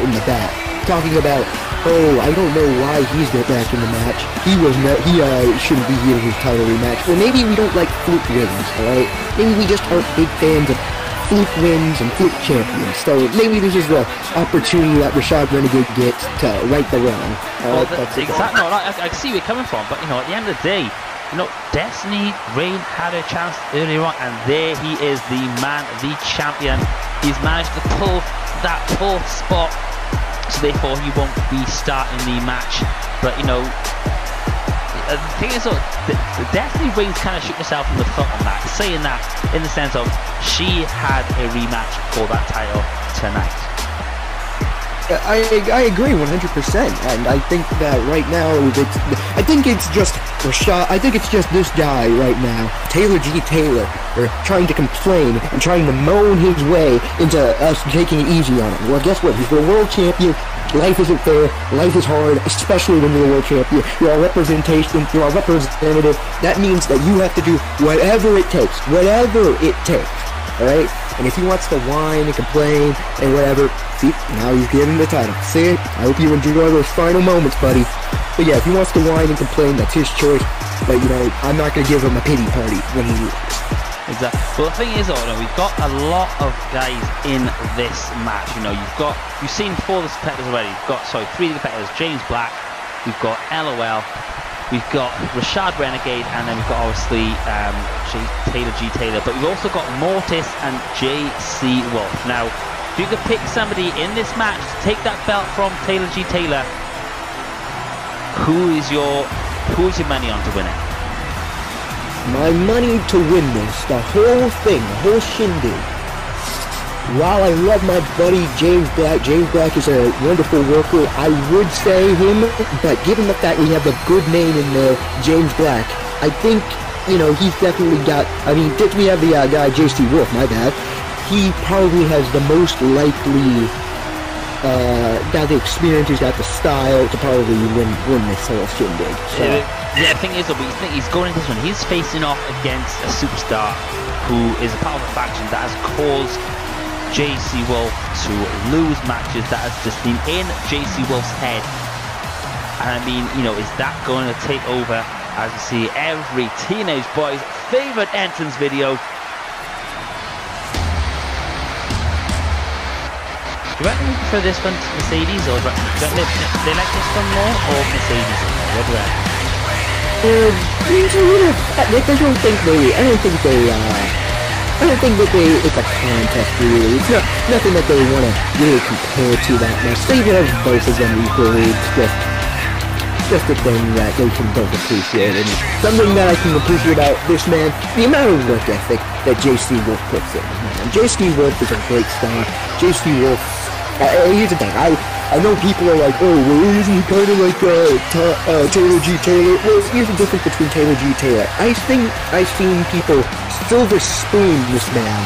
in the back, talking about, oh, I don't know why he's not back in the match. He shouldn't be here in his title rematch. Well, maybe we don't like fluke wins, alright? Maybe we just aren't big fans of fluke wins and fluke champions. So maybe this is the opportunity that Rashad Renegade gets to right the wrong. Well, exactly. No, I see where you're coming from, but you know, at the end of the day, you know, Destiny Rain had a chance earlier on, and there he is, the man, the champion. He's managed to pull that 4th spot, so therefore he won't be starting the match. But you know, the thing is, the Destiny Rain's kind of shoot herself in the foot on that, saying that in the sense of she had a rematch for that title tonight. I agree 100%, and I think that right now I think it's just Rashad. I think it's just this guy right now, Taylor G. Taylor, trying to complain and trying to moan his way into us taking it easy on him. Well, guess what? He's the world champion. Life isn't fair. Life is hard, especially when you're a world champion. You're a representation. You're a representative. That means that you have to do whatever it takes. Whatever it takes. All right. And if he wants to whine and complain and whatever, see, now he's getting the title. See, I hope you enjoy those final moments, buddy. But yeah, if he wants to whine and complain, that's his choice. But you know, I'm not going to give him a pity party when he loses. Exactly. Well, the thing is, though, we've got a lot of guys in this match. You know, you've seen 4 of the competitors already. You've got, 3 of the competitors: James Black, we've got LOL, we've got Rashad Renegade, and then we've got obviously Taylor G. Taylor. But we've also got Mortis and JC Wolf. Now, if you could pick somebody in this match to take that belt from Taylor G. Taylor, who's your money on to win it? My money to win this, the whole thing, the whole shindig. While I love my buddy James Black is a wonderful worker, I would say him, but given the fact we have a good name in there, James Black, I think, you know, he's definitely got, I mean, we have the guy JC Wolf, my bad. He probably has the most likely, got the experience, he's got the style to probably win this whole shindig. So. Yeah, the thing is, though, he's going into this one, he's facing off against a superstar who is a part of a faction that has caused JC Wolf to lose matches, that has just been in JC Wolf's head. And I mean, you know, is that going to take over, as you see every teenage boy's favorite entrance video? Do you reckon we prefer this one to Mercedes, or do you reckon they like this one more, or Mercedes? What do you reckon? I don't think it's a contest really. It's nothing that they want to really compare to that much. They love both of them equally. It's just a thing that they can both appreciate. And something that I can appreciate about this man, the amount of work ethic that JC Wolf puts in. And JC Wolf is a great star. JC Wolf, here's the thing, I know people are like, oh, well, isn't he kind of like Taylor G. Taylor? Well, here's the difference between Taylor G. Taylor. I think I've seen people silver spoon this man,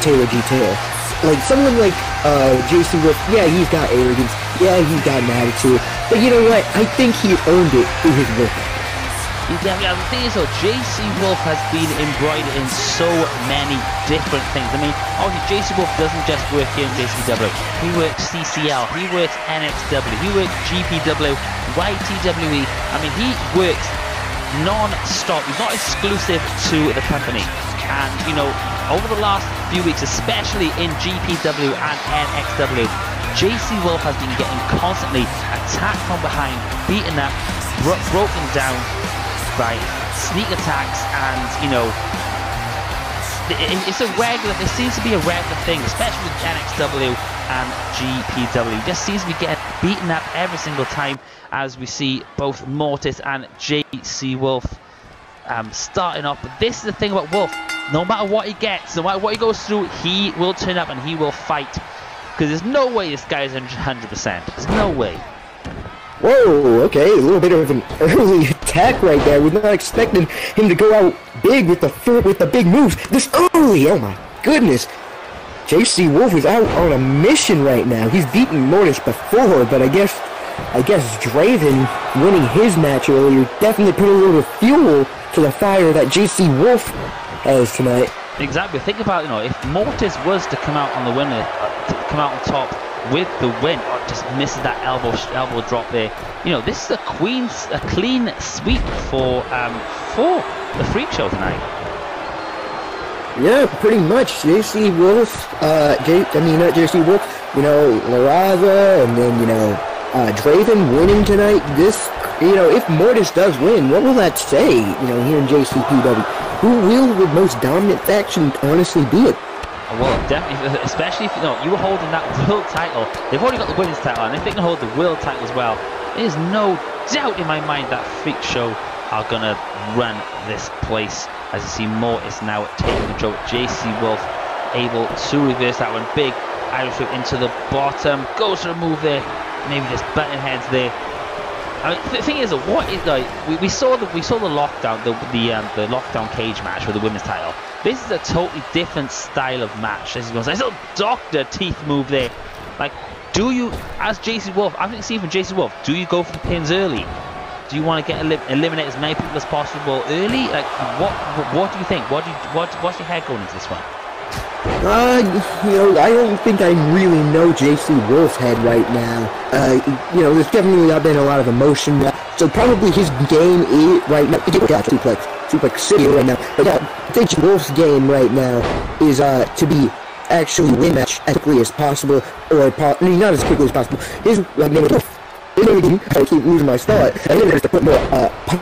Taylor G. Taylor. Like, someone like JC Wolf, yeah, he's got arrogance, yeah, he's got an attitude, but you know what? I think he earned it through his work. Yeah, the thing is, though, JC Wolf has been embroidered in so many different things. I mean, obviously, JC Wolf doesn't just work here in JCPW. He works CCL, he works NXW, he works GPW, YTWE. I mean, he works non-stop. He's not exclusive to the company. And, you know, over the last few weeks, especially in GPW and NXW, JC Wolf has been getting constantly attacked from behind, beaten up, broken down by sneak attacks, and you know, it's a regular. It seems to be a regular thing, especially with NXW and GPW. It just seems to be getting beaten up every single time, as we see both Mortis and JC Wolf starting up. But this is the thing about Wolf: no matter what he gets, no matter what he goes through, he will turn up and he will fight. Because there's no way this guy is 100%. There's no way. Whoa, okay, a little bit of an early attack right there. We're not expecting him to go out big with the big moves this early. Oh my goodness. JC Wolf is out on a mission right now. He's beaten Mortis before, but I guess Draven winning his match earlier definitely put a little fuel to the fire that JC Wolf has tonight. Exactly. Think about, you know, if Mortis was to come out on the winner, come out on top with the win, or just misses that elbow drop there, you know, this is a clean sweep for the Freak Show tonight. Yeah, pretty much. JC Wolf, not JC Wolf, you know, Larava, and then, you know, Draven winning tonight. This, you know, if Mortis does win, what will that say, you know, here in JCPW? Who will the most dominant faction honestly be it? Well, definitely, especially if, you know, you were holding that world title. They've already got the women's title, and if they can hold the world title as well, there's no doubt in my mind that Freak Show are gonna run this place. As you see, Mortis now taking control. JC Wolf able to reverse that one. Big Irish whip into the bottom. Goes for a move there. Maybe just button heads there. I mean, the thing is, what is like we saw the lockdown, the lockdown cage match for the women's title. This is a totally different style of match. This is a little doctor teeth move there. Like, do you, as JC Wolf, I think, see from JC Wolf, do you go for the pins early? Do you want to get eliminate as many people as possible early? Like, what do you think? What's your head going into this one? You know, I don't think I really know JC Wolf's head right now. You know, there's definitely not been a lot of emotion. So probably his game is right now. Suplex City right now. But yeah, JC Wolf's game right now is to be actually win match as quickly as possible, or not as quickly as possible. His I keep losing my thought. I think there's to put more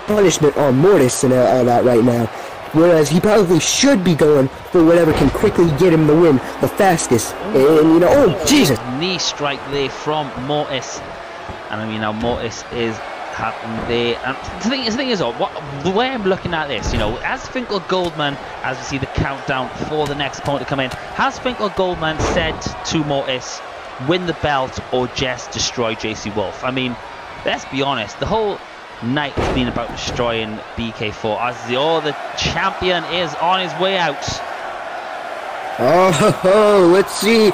punishment on Mortis and all that right now. Whereas he probably should be going for whatever can quickly get him the win the fastest. And, you know, oh, Jesus. Knee strike there from Mortis. And I mean, now Mortis is happening there. And the thing is, the way I'm looking at this, you know, as Finkel Goldman, as we see the countdown for the next opponent to come in, has Finkel Goldman said to Mortis, win the belt or just destroy JC Wolf? I mean, let's be honest, the whole night has been about destroying BK4 as the champion is on his way out. Oh, let's see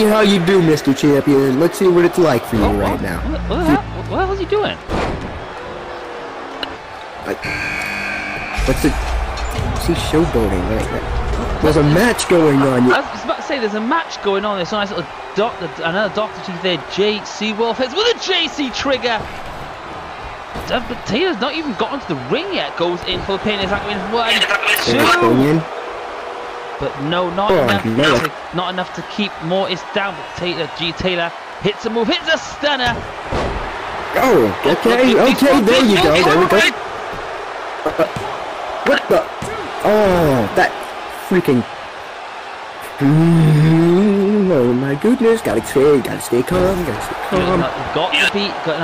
how you do, Mr. Champion. Let's see what it's like for you right now. What the hell is he doing? What's he showboating right now? There's a match going on. I was about to say, there's a match going on. There's a nice little another Doctor Chief there. JC Wolf hits with a JC trigger. But Taylor's not even got into the ring yet. Goes in for the pin. Is that going 1, 2? But no, not enough to keep Mortis down. But Taylor hits a move, hits a stunner. Oh, okay, there you go. There we go. What the? Oh, that freaking. Oh my goodness! Gotta stay calm.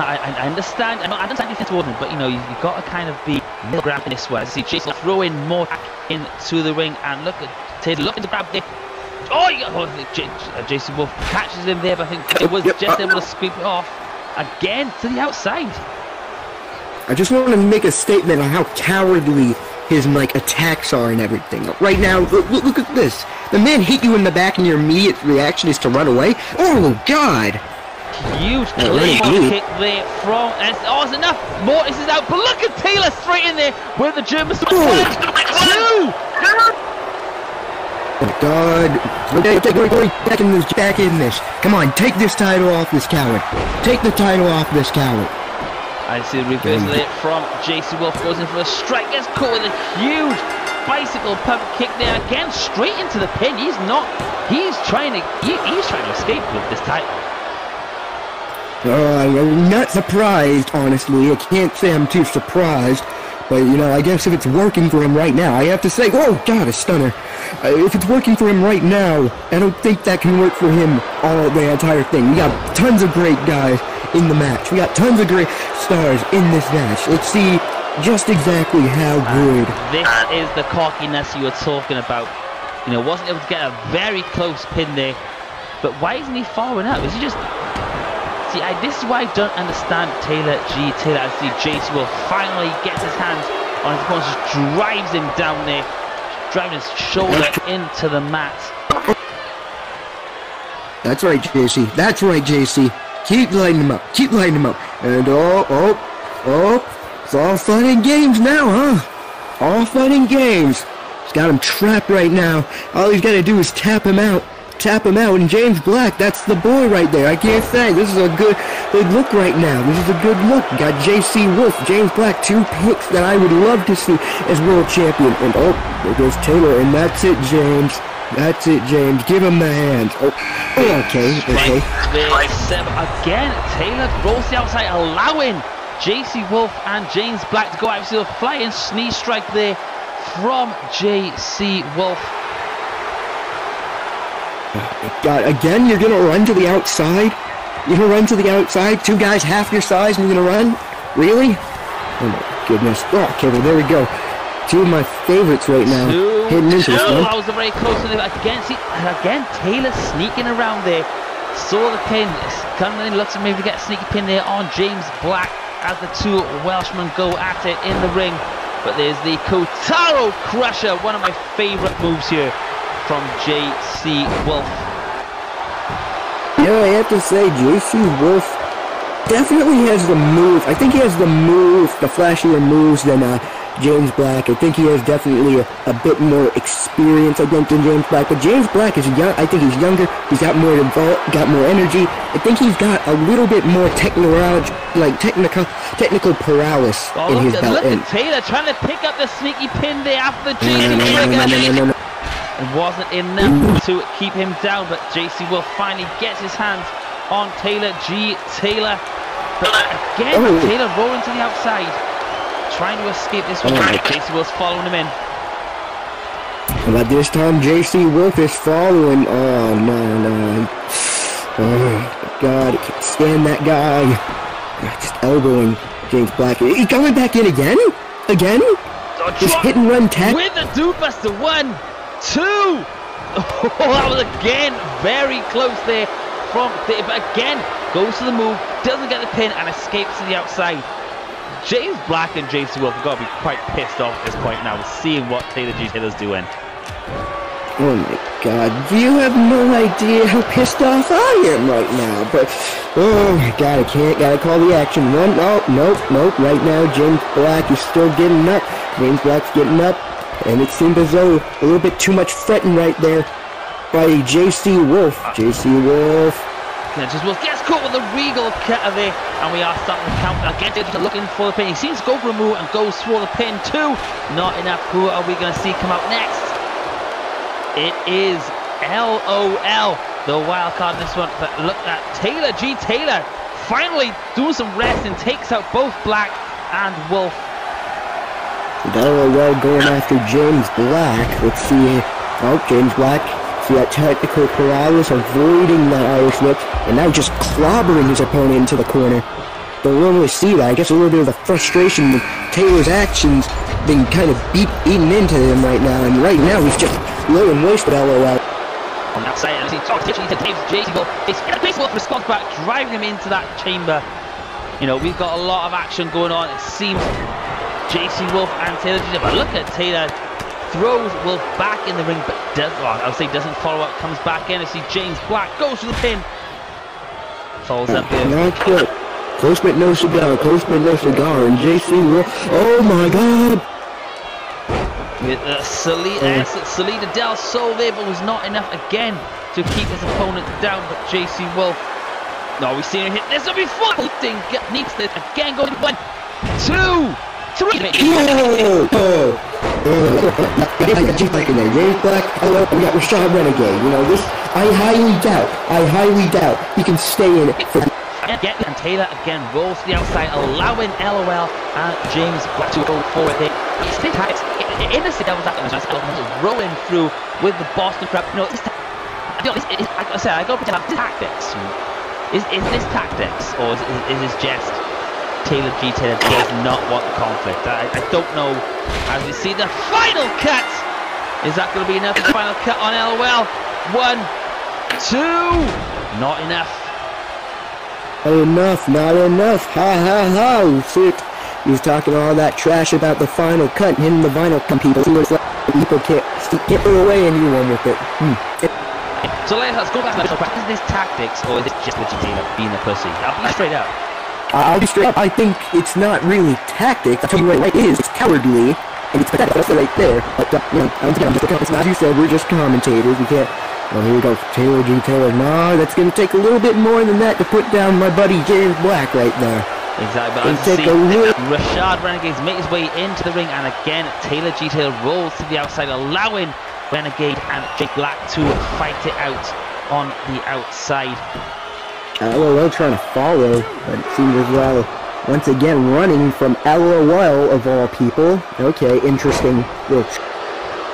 I understand. I understand you think toward him, but you know you've got to kind of be grabbing this way. See, Jason throwing more into the ring, and look at Taylor looking to grab it. Jason Wolf catches him there, but I think it was just able to sweep it off again to the outside. I just want to make a statement on how cowardly his attacks are and everything. Right now, look at this. The man hit you in the back and your immediate reaction is to run away? Oh, God! Huge kick there from... And it's enough! Mortis is out, but look at Taylor straight in there with the German sword. 1, 2! Oh, God. Okay, back in this. Come on, take this title off this coward. Take the title off this coward. I see the reversal there from JC Wolf, goes in for a strike, gets caught with a huge bicycle pump kick there again, straight into the pin. He's trying to escape with this title. I'm not surprised, honestly. I can't say I'm too surprised. But, you know, I guess if it's working for him right now, I have to say, oh, God, a stunner. If it's working for him right now, I don't think that can work for him all the entire thing. We got tons of great guys in the match. We got tons of great stars in this match. Let's see just exactly how good. This is the cockiness you were talking about. You know, wasn't able to get a very close pin there. But why isn't he following up? Is he just... See, this is why I don't understand Taylor G. Taylor. I see JC Wolf finally gets his hands on his opponent, just drives him down there, driving his shoulder into the mat. That's right, JC. That's right, JC. Keep lighting him up. Keep lighting him up. And it's all fun and games now, huh? All fun and games. He's got him trapped right now. All he's got to do is tap him out. Tap him out, and James Black, that's the boy right there. I can't say, this is a good look right now. This is a good look. Got JC Wolf, James Black, two picks that I would love to see as world champion. And there goes Taylor, and that's it, James. That's it, James. Give him the hands. Okay. Again, Taylor rolls the outside, allowing JC Wolf and James Black to go out. So a flying knee strike there from JC Wolf. God, again, you're gonna run to the outside? You're gonna run to the outside? Two guys half your size and you're gonna run? Really? Oh my goodness. Oh, okay, well, there we go. Two of my favorites right now. Hitting into this one. I was very close to it. Again, Taylor sneaking around there. Saw the pin. Coming in, looks to maybe get a sneaky pin there on James Black as the two Welshmen go at it in the ring. But there's the Kotaro Crusher, one of my favorite moves here from JC Wolf. Yeah, I have to say, JC Wolf definitely has the move. I think he has the flashier moves than James Black. I think he has definitely a bit more experience, I think, than James Black. But James Black is young. I think he's younger. He's got more got more energy. I think he's got a little bit more technical paralysis in his belt. Look at Taylor trying to pick up the sneaky pin there after the JC. It wasn't enough to keep him down, but JC Wolf finally gets his hands on Taylor G. Taylor. But again, Taylor rolling to the outside, trying to escape this one. JC Wolf's following him in. But this time, JC Wolf is following. Oh, no. Oh, God, I can't stand that guy. Just elbowing James Black. He's going back in again? Again? Just hit and run tag. With the Dudebuster. 1, 2. Oh, that was again very close there from, but again goes to the move, doesn't get the pin and escapes to the outside. James Black and JC Wolf have got to be quite pissed off at this point now, seeing what Taylor G. Taylor's doing. Oh my God, you have no idea how pissed off I am right now. But oh my God, gotta call the action. Nope. Right now, James Black is still getting up. James Black's getting up. And it seemed as though a little bit too much fretting right there by JC Wolf. JC Wolf. Just gets caught with the regal cutter there, and we are starting to count again. Looking for the pin. He seems to go for a move and goes for the pin too. Not enough. Who are we going to see come out next? It is LOL, the wild card in this one. But look at Taylor G. Taylor finally doing some wrestling, takes out both Black and Wolf. LOL going after James Black. Let's see. Oh, James Black. See that technical paralysis, avoiding that Irish whip, and now just clobbering his opponent into the corner. Don't really see that. I guess a little bit of the frustration with Taylor's actions being kind of eaten into him right now, and right now he's just low and wasted. LOL. On that side, JC Wolf responds back, driving him into that chamber. You know, we've got a lot of action going on. It seems JC Wolf and Taylor G. But look at Taylor, throws Wolf back in the ring, but doesn't follow up, comes back in. I see James Black goes for the pin. Follows up here. Not good. Close but no cigar, and JC Wolf. Oh my God! With Salida Del Sol there, but was not enough again to keep his opponent down. But JC Wolf. No, we've seen him hit this before. Needs this again. Going 1, 2. James Black in there. James Black. We got Rashad Renegade. You know this. I highly doubt he can stay in it for And Taylor again rolls to the outside, allowing LOL and James Black to go forward there. It's big tactics. In the devil's advocate, rolling through with the Boston Crab. You know, I got to have tactics. Is this tactics, or is this just Taylor does not want the conflict? I don't know. As we see the final cut, is that going to be enough? The final cut on LOL. 1, 2, not enough. Not enough. Ha ha ha. Shit. He was talking all that trash about the final cut, hitting the vinyl cut. People can't get away anyone with it. So let's go back to the question. Is this tactics, or is it just Taylor being a pussy? I'll be straight up. I'll be straight up. I think it's not really tactics. I'll tell you what it is. It's cowardly, and it's pathetic. That's right there. But, you know, once again, as you said, we're just commentators. We can't... Well, here we go. Taylor. No, that's going to take a little bit more than that to put down my buddy James Black right there. Exactly, but as you see, Rashad Renegades make his way into the ring, and again, Taylor rolls to the outside, allowing Renegade and Jake Black to fight it out on the outside. LOL trying to follow, but it seems as well, once again, running from LOL of all people. Okay, interesting little...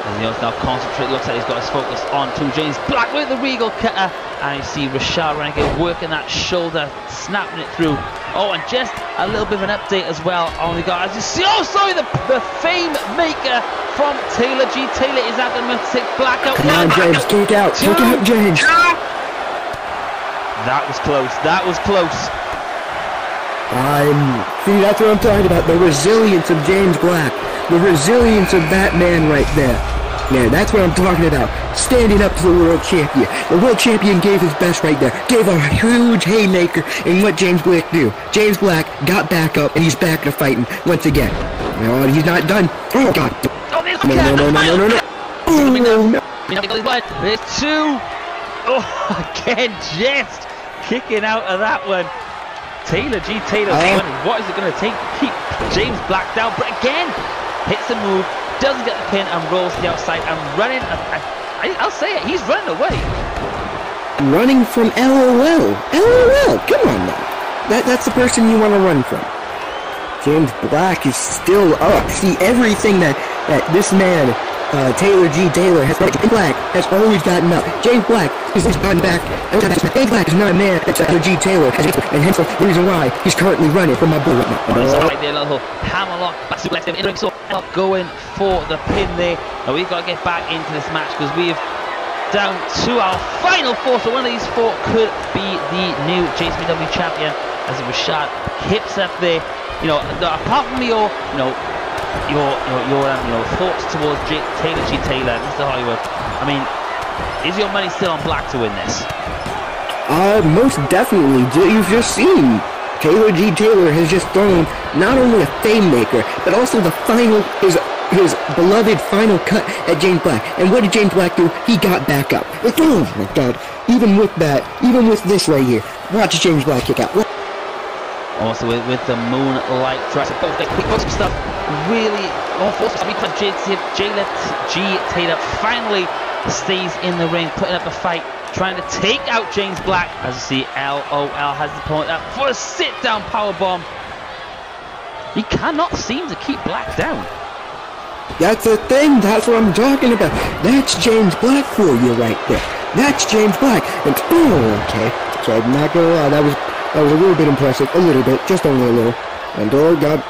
And he now concentrate, looks like he's got his focus on to James Black with the Regal Cutter. And you see Rashad Renegade working that shoulder, snapping it through. Oh, and just a little bit of an update as well on the guy. As you see, oh, sorry, the Fame Maker from Taylor G. Taylor is out going to take Black out. Come on, James, take out James. That was close, See, that's what I'm talking about, the resilience of James Black. The resilience of that man right there. Yeah, that's what I'm talking about. Standing up to the world champion. The world champion gave his best right there. Gave a huge haymaker, and what James Black do? James Black got back up, and he's back to fighting once again. No, he's not done. Oh, God. No. Oh, no. There's 2. Oh, again, just kicking out of that one. Taylor wondering what is it going to take to keep James Black down, but again, hits the move, doesn't get the pin, and rolls to the outside, and running, I'll say it, he's running away. Running from LOL, come on now. That's the person you want to run from. James Black is still up. See, everything that this man, Taylor has done, James Black has always gotten up. James Black has gotten back. James Black is not a man that Taylor and hence the reason why he's currently running from my bull right now. Right there, little hammerlock, back suplex him in the ring, so going for the pin there. Now we've got to get back into this match because we've down to our final 4, so one of these 4 could be the new JCPW champion as Rashad hips up there. You know, apart from your thoughts towards Taylor, Mr. Hollywood. I mean, is your money still on Black to win this? Most definitely. You've just seen Taylor has just thrown not only a Fame Maker, but also the final, his beloved final cut at James Black. And what did James Black do? He got back up. Oh my God! Even with this right here, watch James Black kick out. Also with the Moonlight Dress, both some stuff really awful. Because G Taylor finally stays in the ring, putting up a fight, trying to take out James Black. As you see, LOL has the point up for a sit-down powerbomb. He cannot seem to keep Black down. That's the thing. That's what I'm talking about. That's James Black for you right there. That's James Black. And okay. So I'm not gonna lie, that was a little bit impressive. A little bit, just only a little. And oh God.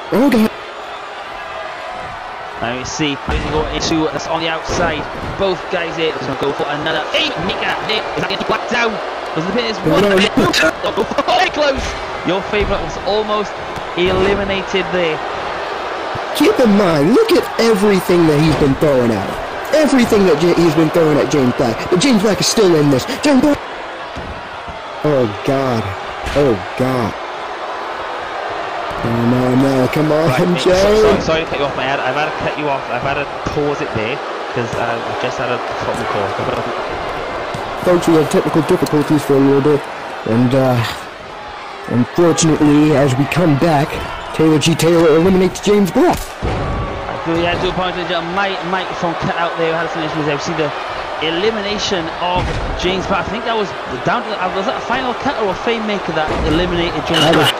Now you see, going to go into this on the outside. Both guys here are going to go for another maker. Is that getting Black down? Because the pin is very close. Your favourite was almost eliminated there. Keep in mind, look at everything that he's been throwing at him. Everything that he's been throwing at James Black. But James Black is still in this. James Black. Oh God. No, come on, right, Joe. Sorry to cut you off, I've had to cut you off. I've had to pause it there because I just had a phone call. Folks, we had technical difficulties for a little bit, and unfortunately, as we come back, Taylor eliminates James Black. I do apologize. My microphone cut out there. I had some issues there. We see the elimination of James, but I think that was down to was that a final cut or a fame maker that eliminated James Black?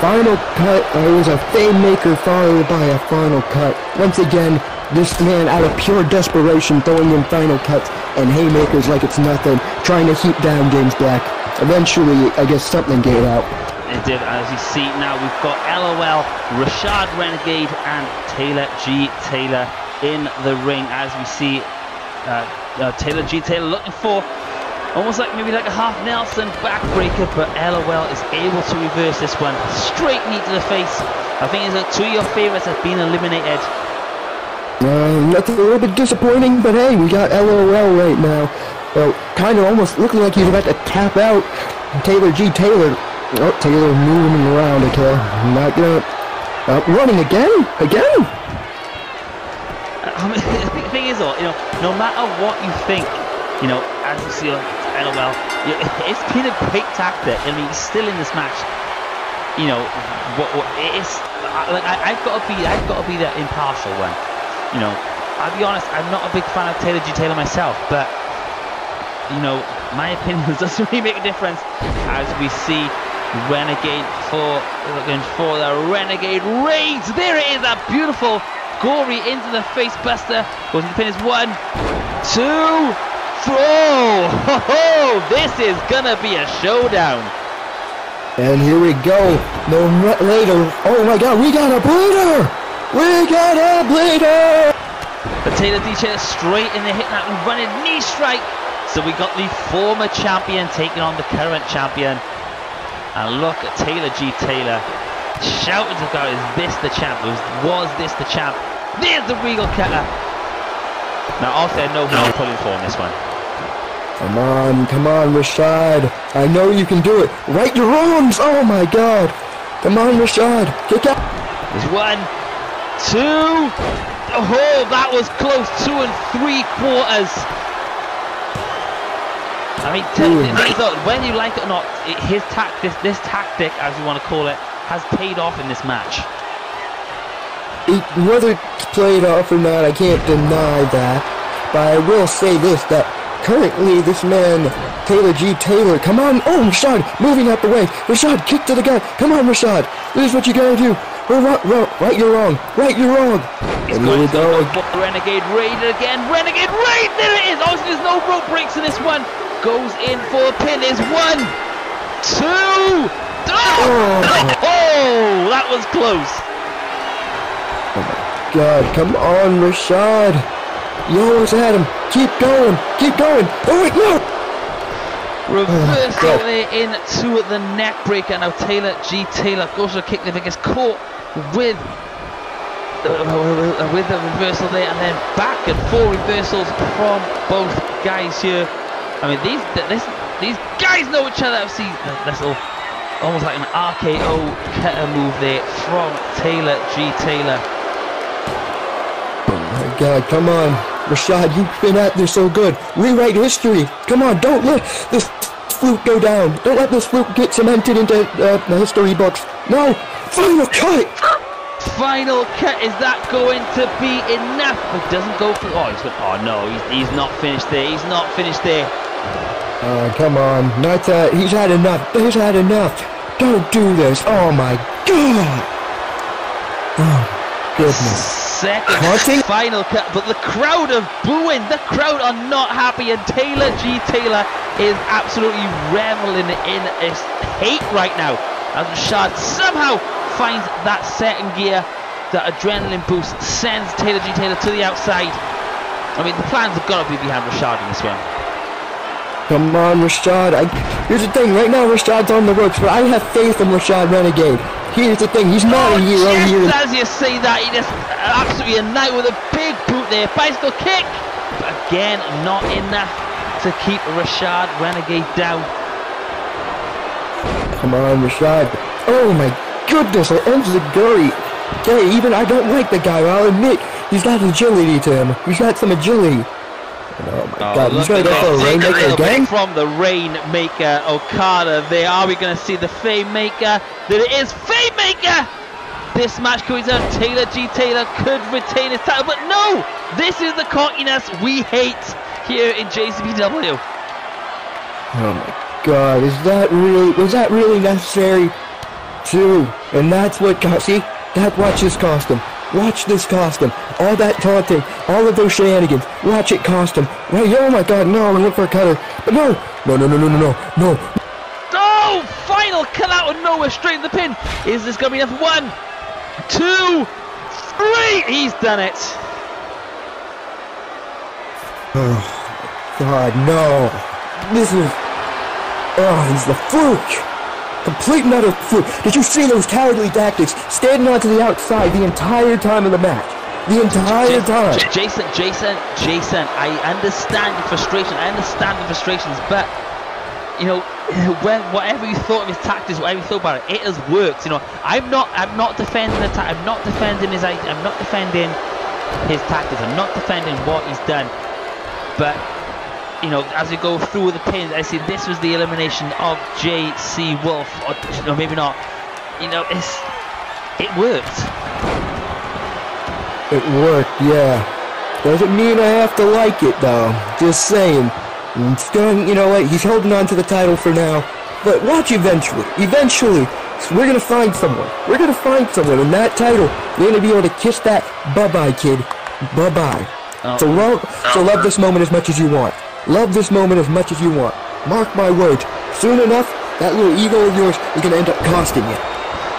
Final cut. It was a fame maker followed by a final cut. Once again, this man out of pure desperation throwing in final cuts and haymakers like it's nothing, trying to keep down James Black. Eventually, I guess something gave out. It did. As you see now, we've got LOL, Rashad Renegade, and Taylor G. Taylor in the ring. As we see Taylor G. Taylor looking for almost like maybe like a half Nelson backbreaker, but LOL is able to reverse this one. Straight knee to the face. I think it's two of your favorites have been eliminated. That's a little bit disappointing, but hey, we got LOL right now. Well, kind of almost looking like he's about to tap out Taylor G. Taylor. Oh, Taylor moving around, okay. Not gonna... running again? Again? I mean, the thing is, though, no matter what you think, as you see on LOL, it's been a great tactic. I mean, he's still in this match. It's like I've got to be that impartial one. I'll be honest, I'm not a big fan of Taylor G. Taylor myself, but my opinion doesn't really make a difference. As we see Renegade looking for the Renegade Rage. There it is, that beautiful gory into the face buster. Goes to the pin is 1, 2, throw. This is gonna be a showdown. And here we go. No later. Oh my God, we got a bleeder. We got a bleeder. But Taylor D. Taylor straight in the hit that running knee strike. So we got the former champion taking on the current champion. And look at Taylor G. Taylor shouting to God, is this the champ? Was this the champ? There's the Regal cutter. Now also I know who I'm pulling for in this one. Come on, Rashad. I know you can do it. Right your wrongs. Oh my God. Come on, Rashad. Kick out. There's 1, 2. Oh, that was close. 2 3/4. I mean, whether you like it or not, this tactic, as you want to call it, has paid off in this match. Whether it's played off or not, I can't deny that. But I will say this, that currently this man, Taylor G. Taylor, come on, oh, Rashad, moving out the way. Rashad, kick to the gut. Come on, Rashad. This is what you gotta do. Right, you're wrong. Right, you're wrong. And here we go. Renegade Raid again. Renegade Raid, there it is. Obviously, there's no rope breaks in this one. Goes in for a pin. Is 1, 2. Oh, that was close. Oh my God, come on, Rashad. You almost had him. Keep going. Oh wait, no. Reversal there into the neck breaker. Now Taylor G. Taylor goes for a kick there, gets caught with the reversal there, and then back and 4 reversals from both guys here. I mean, these guys know each other. I've seen this little, almost like an RKO cutter move there from Taylor G. Taylor. Oh my God, come on. Rashad, you've been at this so good. Rewrite history. Come on, don't let this fluke go down. Don't let this fluke get cemented into the history books. No! Final cut! Final cut, is that going to be enough? It doesn't go for... Oh no, he's not finished there. He's not finished there. Come on. Not that. He's had enough. He's had enough. Don't do this. Oh my God. Oh, goodness. Second final cut, but the crowd are booing. The crowd are not happy, and Taylor G. Taylor is absolutely reveling in his hate right now. As Rashad somehow finds that second gear, that adrenaline boost, sends Taylor G. Taylor to the outside. I mean, the plans have got to be behind Rashad in this one. Come on, Rashad. Here's the thing. Right now, Rashad's on the ropes, but I have faith in Rashad Renegade. Here's the thing. He's not a hero here. As you say that, he just absolutely a night with a big boot there. Bicycle kick. But again, not enough to keep Rashad Renegade down. Come on, Rashad. Oh my goodness, it ends the gory. Okay, even I don't like the guy, I'll admit. He's got agility to him. He's got some agility. Oh my God, he's going to go for a Rainmaker again? From the Rainmaker, Okada there. Are we going to see the Fame-Maker? There it is, Fame-Maker! This match goes down. Taylor G. Taylor could retain his title, but no! This is the cockiness we hate here in JCPW. Oh my God, was that really necessary? True, and that's what cost, see? Watch this cost him. Watch this cost him. All that taunting, all of those shenanigans, watch it cost him. Right, oh my God, no, I went for a cutter. But no! Oh! Final kill out of nowhere, straight in the pin. Is this going to be enough? 1, 2, 3! He's done it. Oh, God, no. This is... Oh, he's the fluke. Complete and utter fluke. Did you see those cowardly tactics standing onto the outside the entire time of the match? The entire time. Jason, I understand the frustrations, but you know, when whatever you thought of his tactics, whatever you thought about it, it has worked. You know, I'm not defending the I'm not defending his tactics. I'm not defending what he's done. But you know, as we go through the pins, I see this was the elimination of JC Wolf, or maybe not. You know, it worked. It worked, yeah. Doesn't mean I have to like it though. Just saying. It's going, you know what? He's holding on to the title for now. But watch eventually. We're gonna find someone. And that title, we're gonna be able to kiss that bye-bye, kid. Bye-bye. Oh. So love this moment as much as you want. Mark my words. Soon enough, that little ego of yours is gonna end up costing you.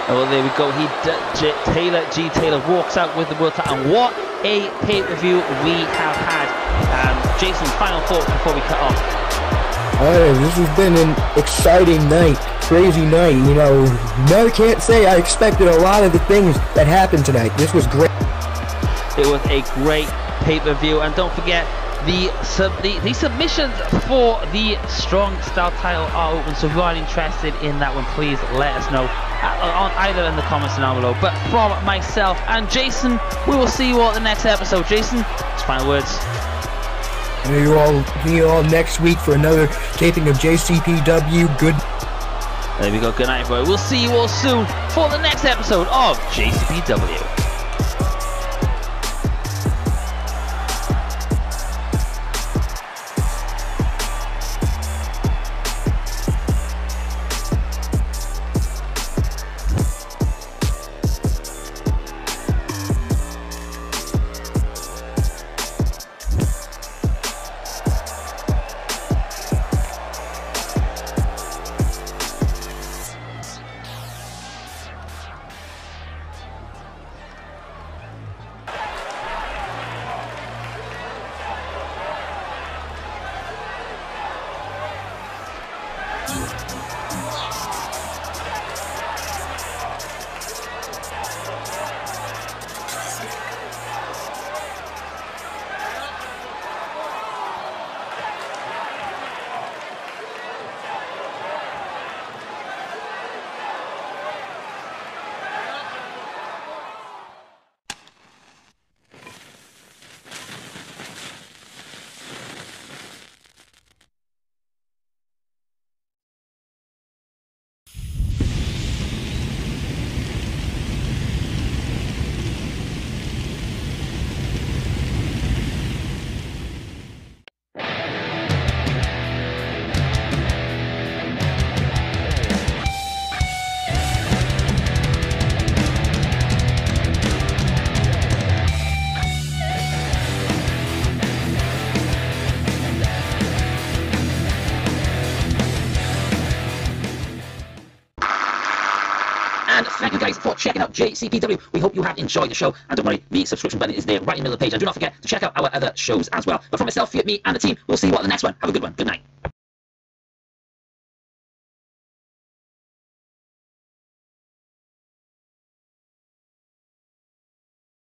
Oh, well, there we go. Taylor walks out with the world title. And what a pay-per-view we have had. Jason, final thoughts before we cut off. This has been an exciting night. Crazy night. You know, no, can't say I expected a lot of the things that happened tonight. This was great. It was a great pay-per-view. And don't forget, the submissions for the Strong Style title are open, so if you are interested in that one, please let us know either in the comments down below. But from myself and Jason, we will see you all at the next episode. Jason, just final words. See you all next week for another taping of JCPW. Good. There we go. Good night, everybody. We'll see you all soon for the next episode of JCPW. And thank you guys for checking out JCPW. We hope you have enjoyed the show. And don't worry, the subscription button is there right in the middle of the page. And do not forget to check out our other shows as well. But from myself, me, and the team, we'll see you on the next one. Have a good one. Good night.